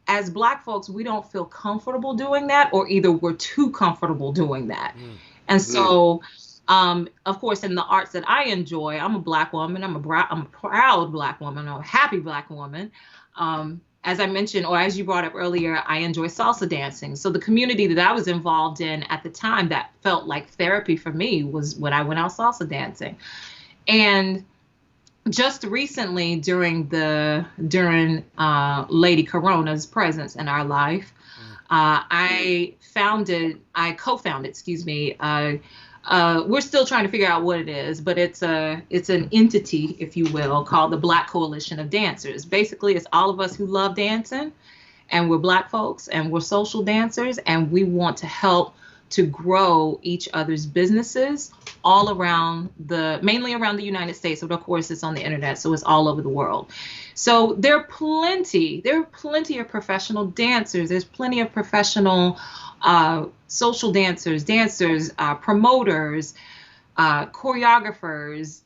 as Black folks, we don't feel comfortable doing that, or either we're too comfortable doing that. Mm. And so, of course, in the arts that I enjoy, I'm a Black woman. I'm a proud Black woman. I'm a happy Black woman. As I mentioned, or as you brought up earlier, I enjoy salsa dancing. So the community that I was involved in at the time that felt like therapy for me was when I went out salsa dancing. And just recently, during Lady Corona's presence in our life, Mm. I co-founded, excuse me. We're still trying to figure out what it is, but it's an entity, if you will, called the Black Coalition of Dancers. Basically, it's all of us who love dancing, and we're Black folks, and we're social dancers, and we want to help to grow each other's businesses all around mainly around the United States, but of course it's on the internet, so it's all over the world. So there are plenty of professional dancers. There's plenty of professional social dancers, promoters, choreographers,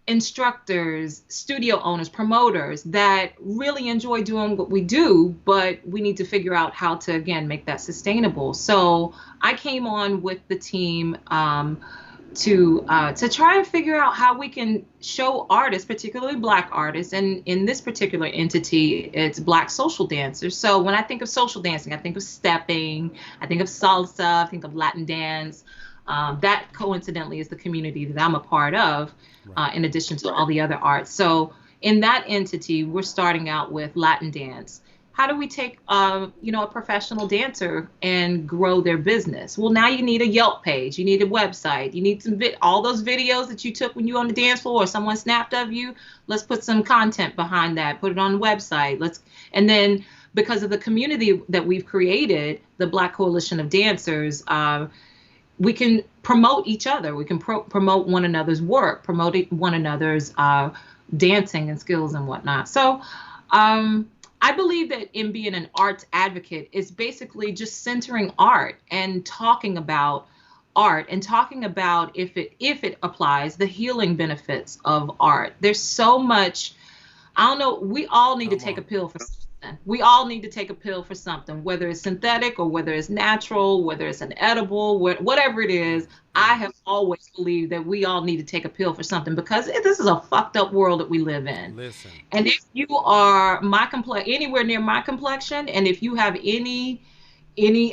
instructors, studio owners, promoters that really enjoy doing what we do, but we need to figure out how to, again, make that sustainable. So I came on with the team to try and figure out how we can show artists, particularly Black artists, and in this particular entity, it's Black social dancers. So when I think of social dancing, I think of stepping, I think of salsa, I think of Latin dance. That coincidentally is the community that I'm a part of, Right. in addition to all the other arts. So in that entity, we're starting out with Latin dance. How do we take, a professional dancer and grow their business? Well, now you need a Yelp page, you need a website, you need all those videos that you took when you were on the dance floor or someone snapped of you. Let's put some content behind that, put it on the website. And then because of the community that we've created, the Black Coalition of Dancers, we can promote each other. We can promote one another's work, promote one another's dancing and skills and whatnot. So I believe that in being an arts advocate is basically just centering art and talking about art and talking about, if it applies, the healing benefits of art. There's so much. I don't know. We all need to Come take a on. pill for something. We all need to take a pill for something, whether it's synthetic or whether it's natural, whether it's an edible, whatever it is. I have always believed that we all need to take a pill for something, because this is a fucked up world that we live in. Listen. And if you are anywhere near my complexion, and if you have any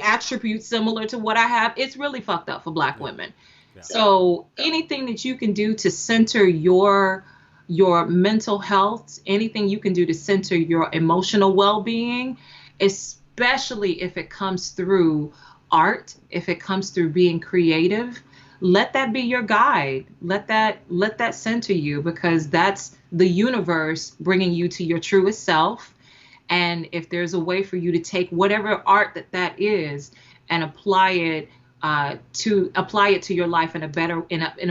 attributes similar to what I have, it's really fucked up for Black Yeah. women. Yeah. So anything that you can do to center your mental health, anything you can do to center your emotional well-being, especially if it comes through art, if it comes through being creative, let that be your guide. Let that center you, because that's the universe bringing you to your truest self. And if there's a way for you to take whatever art that is and apply it to your life in a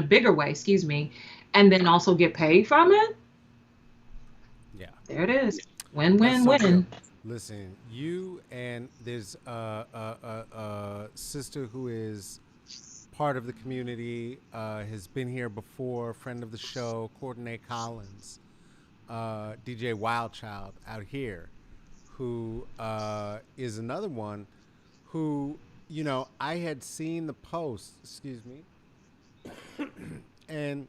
bigger way, excuse me, and then also get paid from it, Yeah. there it is. Win, That's win, so true. win. Listen, you and there's a sister who is part of the community, has been here before, friend of the show, Courtney Collins, DJ Wildchild out here, who is another one who, I had seen the post, excuse me, and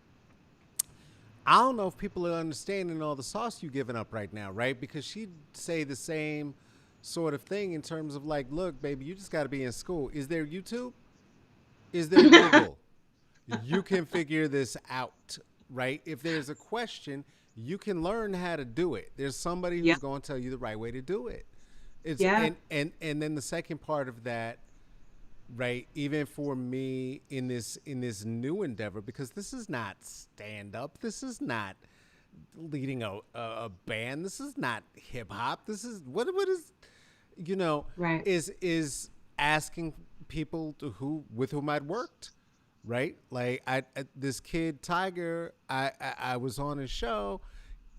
I don't know if people are understanding all the sauce you giving up right now, right? Because she'd say the same sort of thing in terms of like, look, baby, you just got to be in school. Is there YouTube? Is there Google? You can figure this out, right? If there's a question, you can learn how to do it. There's somebody Yeah. who's going to tell you the right way to do it. It's Yeah. and then the second part of that, right? Even for me in this new endeavor, because this is not stand up. This is not leading a band. This is not hip hop. This is what is you know Right. is asking people to who with whom I'd worked, right? Like this kid Tiger, I was on his show,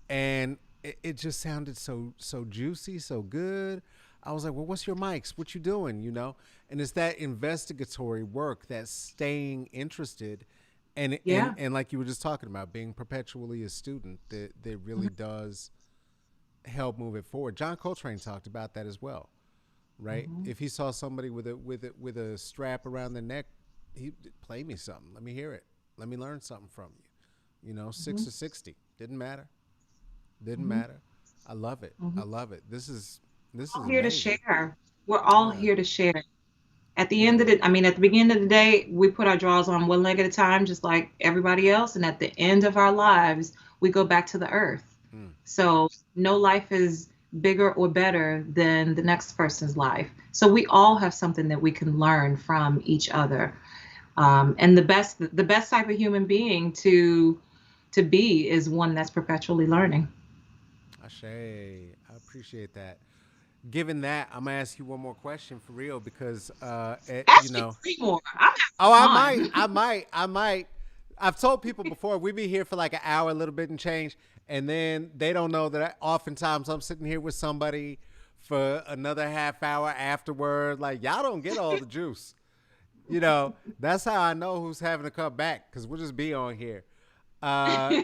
and it just sounded so juicy, so good. I was like, well, what's your mics? What you doing? And it's that investigatory work, that staying interested, Yeah. and like you were just talking about, being perpetually a student, that really Mhm. does help move it forward. John Coltrane talked about that as well, right? Mhm. If he saw somebody with a strap around their neck, he play me something. Let me hear it. Let me learn something from you. 6 Mhm. or 60 didn't matter. Didn't Mhm. matter. I love it. I Mhm. love it. This is All here to amazing. share. We're all Yeah. here to share. At the end Yeah. of the, I mean, at the beginning of the day, we put our drawers on one leg at a time, just like everybody else. And at the end of our lives, we go back to the earth. Mm. So no life is bigger or better than the next person's life. So we all have something that we can learn from each other. And the best type of human being to be is one that's perpetually learning. Ashe. I appreciate that. Given that, I'm gonna ask you one more question for real because Ask me three more. I'm oh, having fun. I might. I've told people before we be here for like an hour, a little bit and change, and then they don't know that oftentimes I'm sitting here with somebody for another half hour afterward. Like y'all don't get all the juice. That's how I know who's having to come back because we'll just be on here. Uh,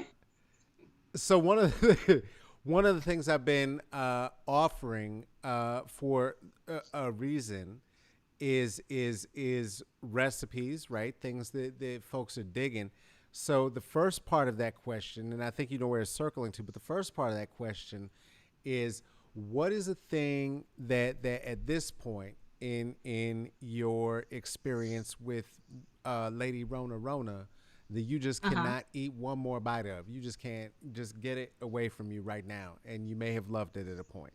so one of the things I've been offering for a reason is recipes, right? Things that folks are digging. So the first part of that question, and I think you know where it's circling to, but the first part of that question is, what is a thing that at this point in your experience with Lady Rona that you just Uh-huh. cannot eat one more bite of? You just can't, just get it away from you right now, and you may have loved it at a point.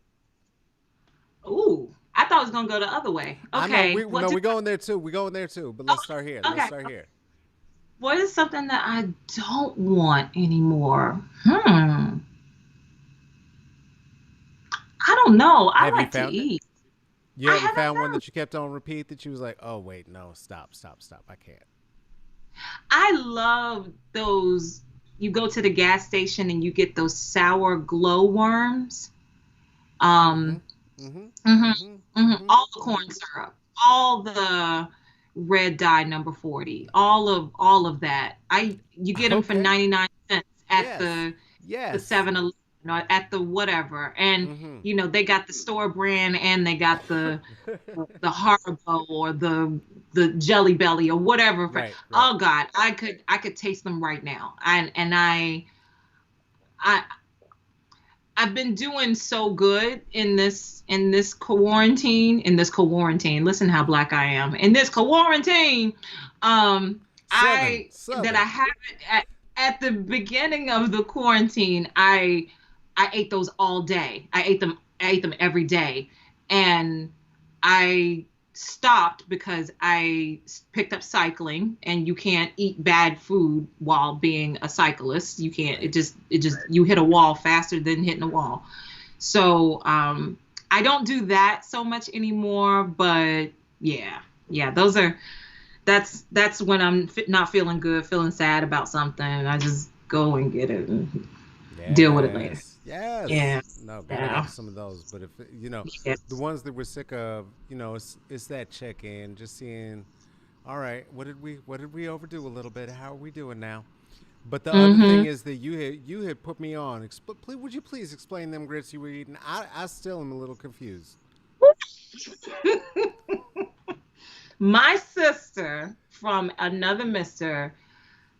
Ooh, I thought it was gonna go the other way. I know Okay, we what no, do? we going there too. We going there too. But let's start here. Let's Okay, start here. what is something that I don't want anymore? Hmm. I don't know. I Have you like to found it? eat. You I haven't haven't found one found. that you kept on repeat that you was like, oh wait, no, stop, stop, stop. I can't. I love those. You go to the gas station and you get those sour glow worms. Mm-hmm. Um, Mm-hmm. mhm, Mm-hmm. Mm-hmm. all the Mm-hmm. corn syrup, all the red dye number 40, all of that. I You get them for Okay. 99 cents at Yes. the Yes. 7-Eleven or at the whatever. And Mm-hmm. they got the store brand and they got the Haribo or the Jelly Belly or whatever. Right. Right. Oh God, I could taste them right now. And I I've been doing so good in this quarantine. Listen how black I am. In this quarantine, Southern. I that Southern. I haven't at the beginning of the quarantine, I ate those all day. I ate them every day. And I stopped because I picked up cycling, and you can't eat bad food while being a cyclist. You can't. Right. It just you hit a wall faster than hitting a wall. So I don't do that so much anymore. But yeah, yeah, that's when I'm not feeling good, feeling sad about something. I just go and get it and deal with it later. Yes. Yes. Yeah, No, gotta yeah, have some of those. But if the yes. ones that we're sick of, it's that check in, just seeing. All right, what did we overdo a little bit? How are we doing now? But the other thing Mm-hmm. is that you had put me on. Would you please explain them grits you were eating? I still am a little confused. My sister from another Mister,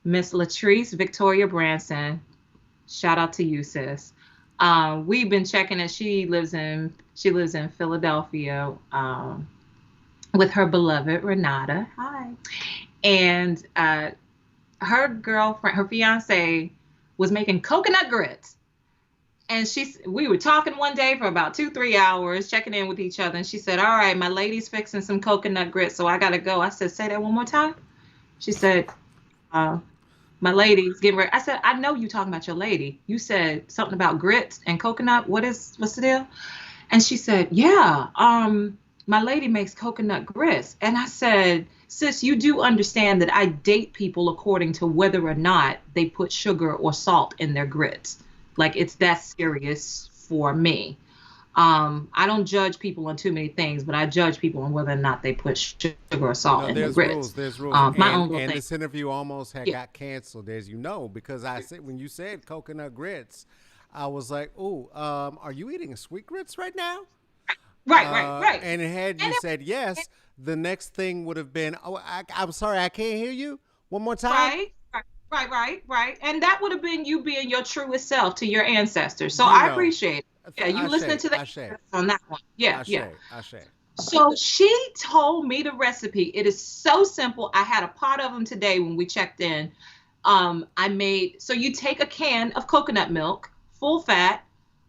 Miss Latrice Victoria Branson. Shout out to you, sis. We've been checking it. She lives in Philadelphia, with her beloved Renata. Hi. And her girlfriend, her fiance, was making coconut grits. And we were talking one day for about 2, 3 hours, checking in with each other. And she said, "All right, my lady's fixing some coconut grits, so I gotta go." I said, "Say that one more time." She said, uh, "My lady's getting ready." I said, "I know you talking about your lady. You said something about grits and coconut. What's the deal?" And she said, "Yeah, my lady makes coconut grits." And I said, "Sis, you do understand that I date people according to whether or not they put sugar or salt in their grits. Like it's that serious for me. I don't judge people on too many things, but I judge people on whether or not they put sugar or You salt know, in their there's grits." rules. There's rules, My own little and thing. this interview almost had Yeah. got canceled, as you know, because I said when you said coconut grits, I was like, "Oh, are you eating sweet grits right now?" Right, right, right. And had And you it, said yes, the next thing would have been, "Oh, I'm sorry, I can't hear you. One more time." right, right, right, right, right. And that would have been you being your truest self to your ancestors. So You I know, appreciate it. Yeah, you listening Ashe, to the Ashe, ancestors on that one. Yeah, yeah. Ashe, Ashe. So she told me the recipe. It is so simple. I had a pot of them today when we checked in. I made, so you take a can of coconut milk, full fat.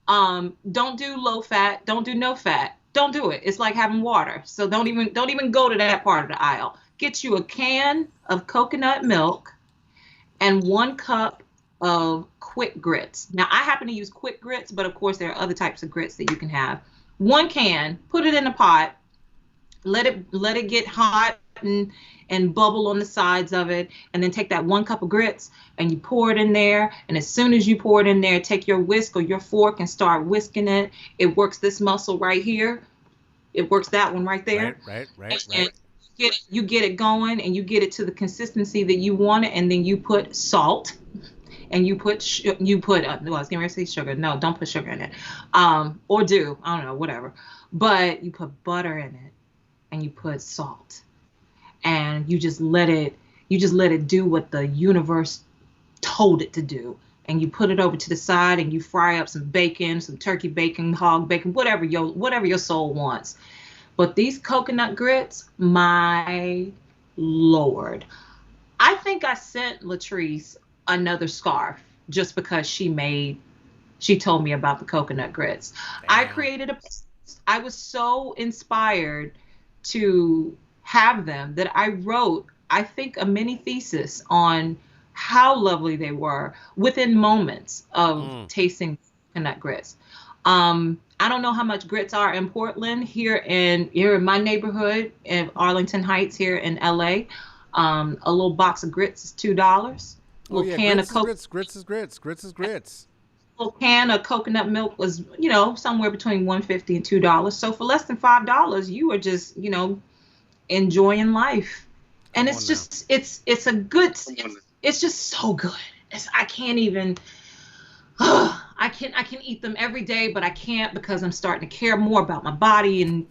Don't do low fat. Don't do no fat. Don't do it. It's like having water. So don't even go to that part of the aisle. Get you a can of coconut milk and 1 cup of quick grits. Now I happen to use quick grits, but of course there are other types of grits that you can have. One can, put it in a pot, let it get hot and bubble on the sides of it, and then take that 1 cup of grits and you pour it in there. And as soon as you pour it in there, take your whisk or your fork and start whisking it. It works this muscle right here. It works that one right Right, there. right, And right, right. you get it going, and you get it to the consistency that you want it, and then you put salt, and well, I was getting ready to say sugar. No, don't put sugar in it. Or do, I don't know, whatever. But you put butter in it, and you put salt, and you just let it do what the universe told it to do. And you put it over to the side, and you fry up some bacon, some turkey bacon, hog bacon, whatever your soul wants. But these coconut grits, my lord, I think I sent Latrice another scarf just because she told me about the coconut grits. I Damn. created a I was so inspired to have them that I wrote, I think, a mini thesis on how lovely they were within moments of Mm. tasting coconut grits. I don't know how much grits are in Portland. Here in my neighborhood in Arlington Heights here in LA. A little box of grits is $2. A Oh little yeah, can of grits is coconut grits. Grits is grits. Grits is grits. little can of coconut milk was, somewhere between 150 and $2. So for less than $5, you are just, enjoying life. And Come it's on now. just it's a good it's just so good. I can't even I can eat them every day, but I can't because I'm starting to care more about my body and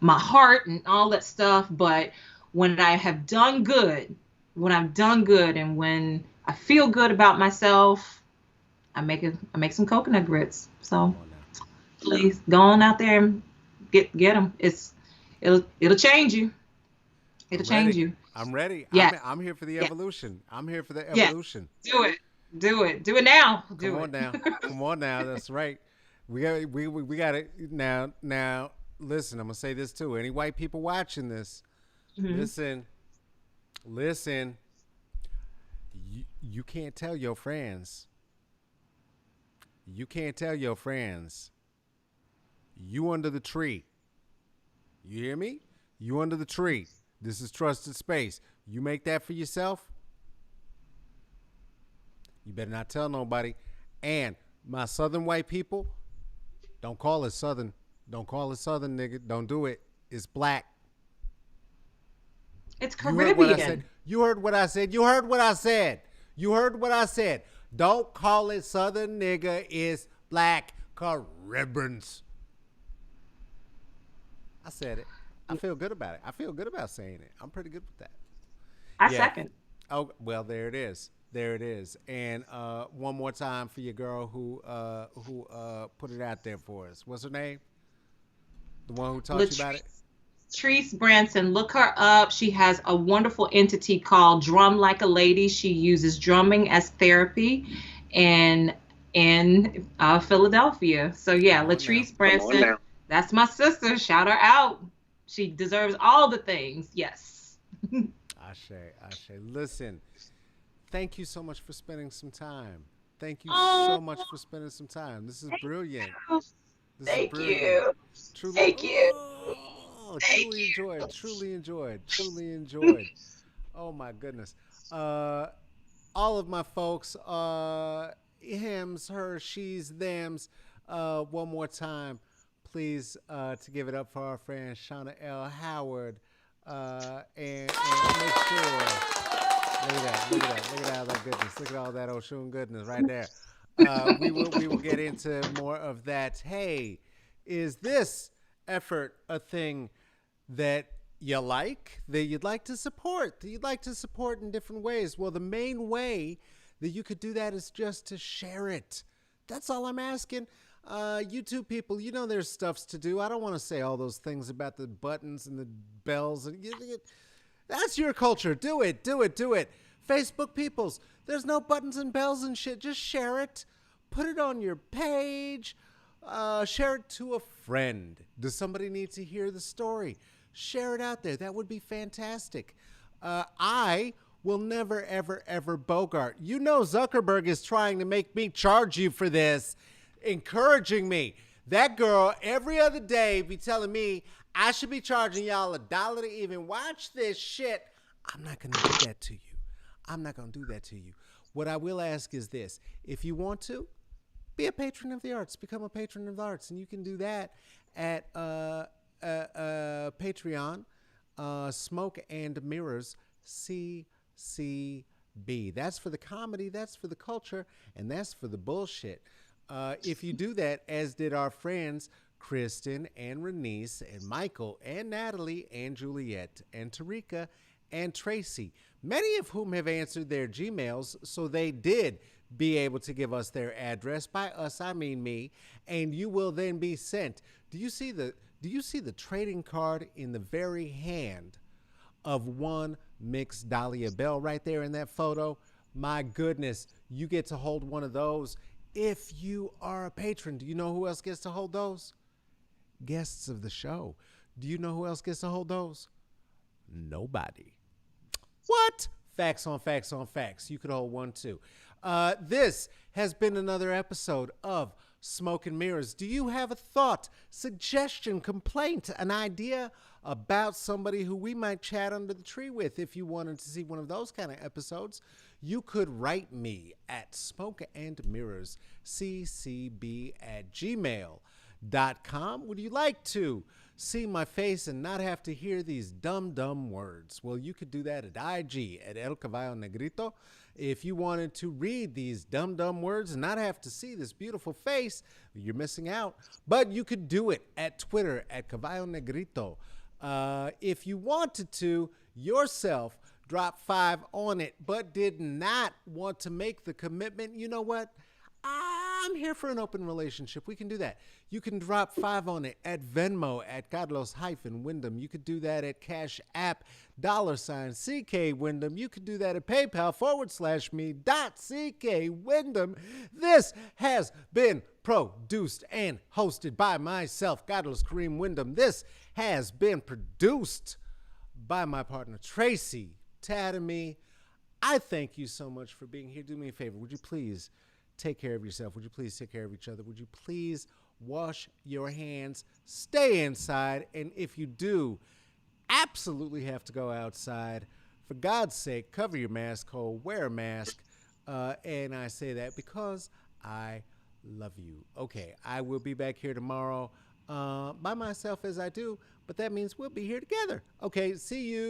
my heart and all that stuff. But when I have done good, when I've done good, and when I feel good about myself, I make some coconut grits. So Come on now. please go on out there and get them. It'll change you. It'll I'm change ready. you. I'm ready. Yeah, I'm here for the yeah, evolution. I'm here for the yeah. evolution. Do it. Do it. Do it now. Come Do on it. now. Come on now. That's right. We got it now. Now listen. I'm gonna say this too. Any white people watching this, Mhm. listen, listen. You can't tell your friends. You can't tell your friends. You under the tree. You hear me? You under the tree. This is trusted space. You make that for yourself. You better not tell nobody. And my southern white people, don't call it southern. Don't call it southern, nigga. Don't do it. It's black. It's You heard what I said. Caribbean. You heard what I said. You heard what I said. You heard what I said. Don't call it southern, nigga. It's black Caribbeans. I said it. I feel good about it. I feel good about saying it. I'm pretty good with that. I Yeah. second. Oh well, there it is. There it is. And one more time for your girl who put it out there for us. What's her name? The one who taught you about it. Latrice Branson, look her up. She has a wonderful entity called Drum Like a Lady. She uses drumming as therapy in in Philadelphia. So yeah, Come on now. Latrice Branson, that's my sister. Shout her out. She deserves all the things. Yes. Ashe, Ashe. Listen, thank you so much for spending some time. Thank you Oh, so much for spending some time. This is brilliant. you. This is Thank brilliant. you. Truly, Thank you. Thank truly you. enjoyed. Truly enjoyed. Truly enjoyed. Oh my goodness. Uh, all of my folks, hims, her, she's, thems. One more time, please, to give it up for our friend Shauna L. Howard, and make sure. Look at that! Look at that! Look at all that goodness! Look at all that Oshun goodness right there. We will get into more of that. Hey, is this effort a thing that you like, that you'd like to support, that you'd like to support in different ways? Well, the main way that you could do that is just to share it. That's all I'm asking. YouTube people, you know there's stuffs to do. I don't want to say all those things about the buttons and the bells. That's your culture. Do it, do it, do it. Facebook peoples, there's no buttons and bells and shit. Just share it. Put it on your page. Share it to a friend. Does somebody need to hear the story? Share it out there. That would be fantastic. I will never, ever, ever Bogart. You know Zuckerberg is trying to make me charge you for this, encouraging me. That girl every other day be telling me I should be charging y'all $1 to even watch this shit. I'm not going to do that to you. I'm not going to do that to you. What I will ask is this: if you want to, be a patron of the arts, become a patron of the arts, and you can do that at Patreon, Smoke and Mirrors CCB. That's for the comedy, that's for the culture, and that's for the bullshit. If you do that, as did our friends Kristen and Renice and Michael and Natalie and Juliet and Tarika and Tracy, many of whom have answered their Gmails, so they did be able to give us their address. By us, I mean me, and you will then be sent. Do you see the trading card in the very hand of one mixed Dahlia Bell right there in that photo? My goodness, you get to hold one of those if you are a patron. Do you know who else gets to hold those? Guests of the show. Do you know who else gets to hold those? Nobody. What? Facts on facts on facts. You could hold one too. This has been another episode of Smoke and Mirrors. Do you have a thought, suggestion, complaint, an idea about somebody who we might chat under the tree with? If you wanted to see one of those kind of episodes, you could write me at smokeandmirrorsccb@gmail.com. Would you like to see my face and not have to hear these dumb words? Well, you could do that at IG at El Caballo Negrito. If you wanted to read these dumb words and not have to see this beautiful face, you're missing out. But you could do it at Twitter at Caballo Negrito. If you wanted to yourself drop 5 on it, but did not want to make the commitment, you know what? I'm here for an open relationship. We can do that. You can drop 5 on it at Venmo at Carlos-Wyndham. You could do that at Cash App $CK Wyndham. You could do that at PayPal /me.CK Wyndham. This has been produced and hosted by myself, Carlos Kareem Wyndham. This has been produced by my partner, Tracy Tatamy. I thank you so much for being here. Do me a favor. Would you please take care of yourself? Would you please take care of each other? Would you please wash your hands, stay inside, and if you do absolutely have to go outside, for God's sake, cover your mask hole, wear a mask, and I say that because I love you. Okay, I will be back here tomorrow by myself as I do, but that means we'll be here together. Okay, see you.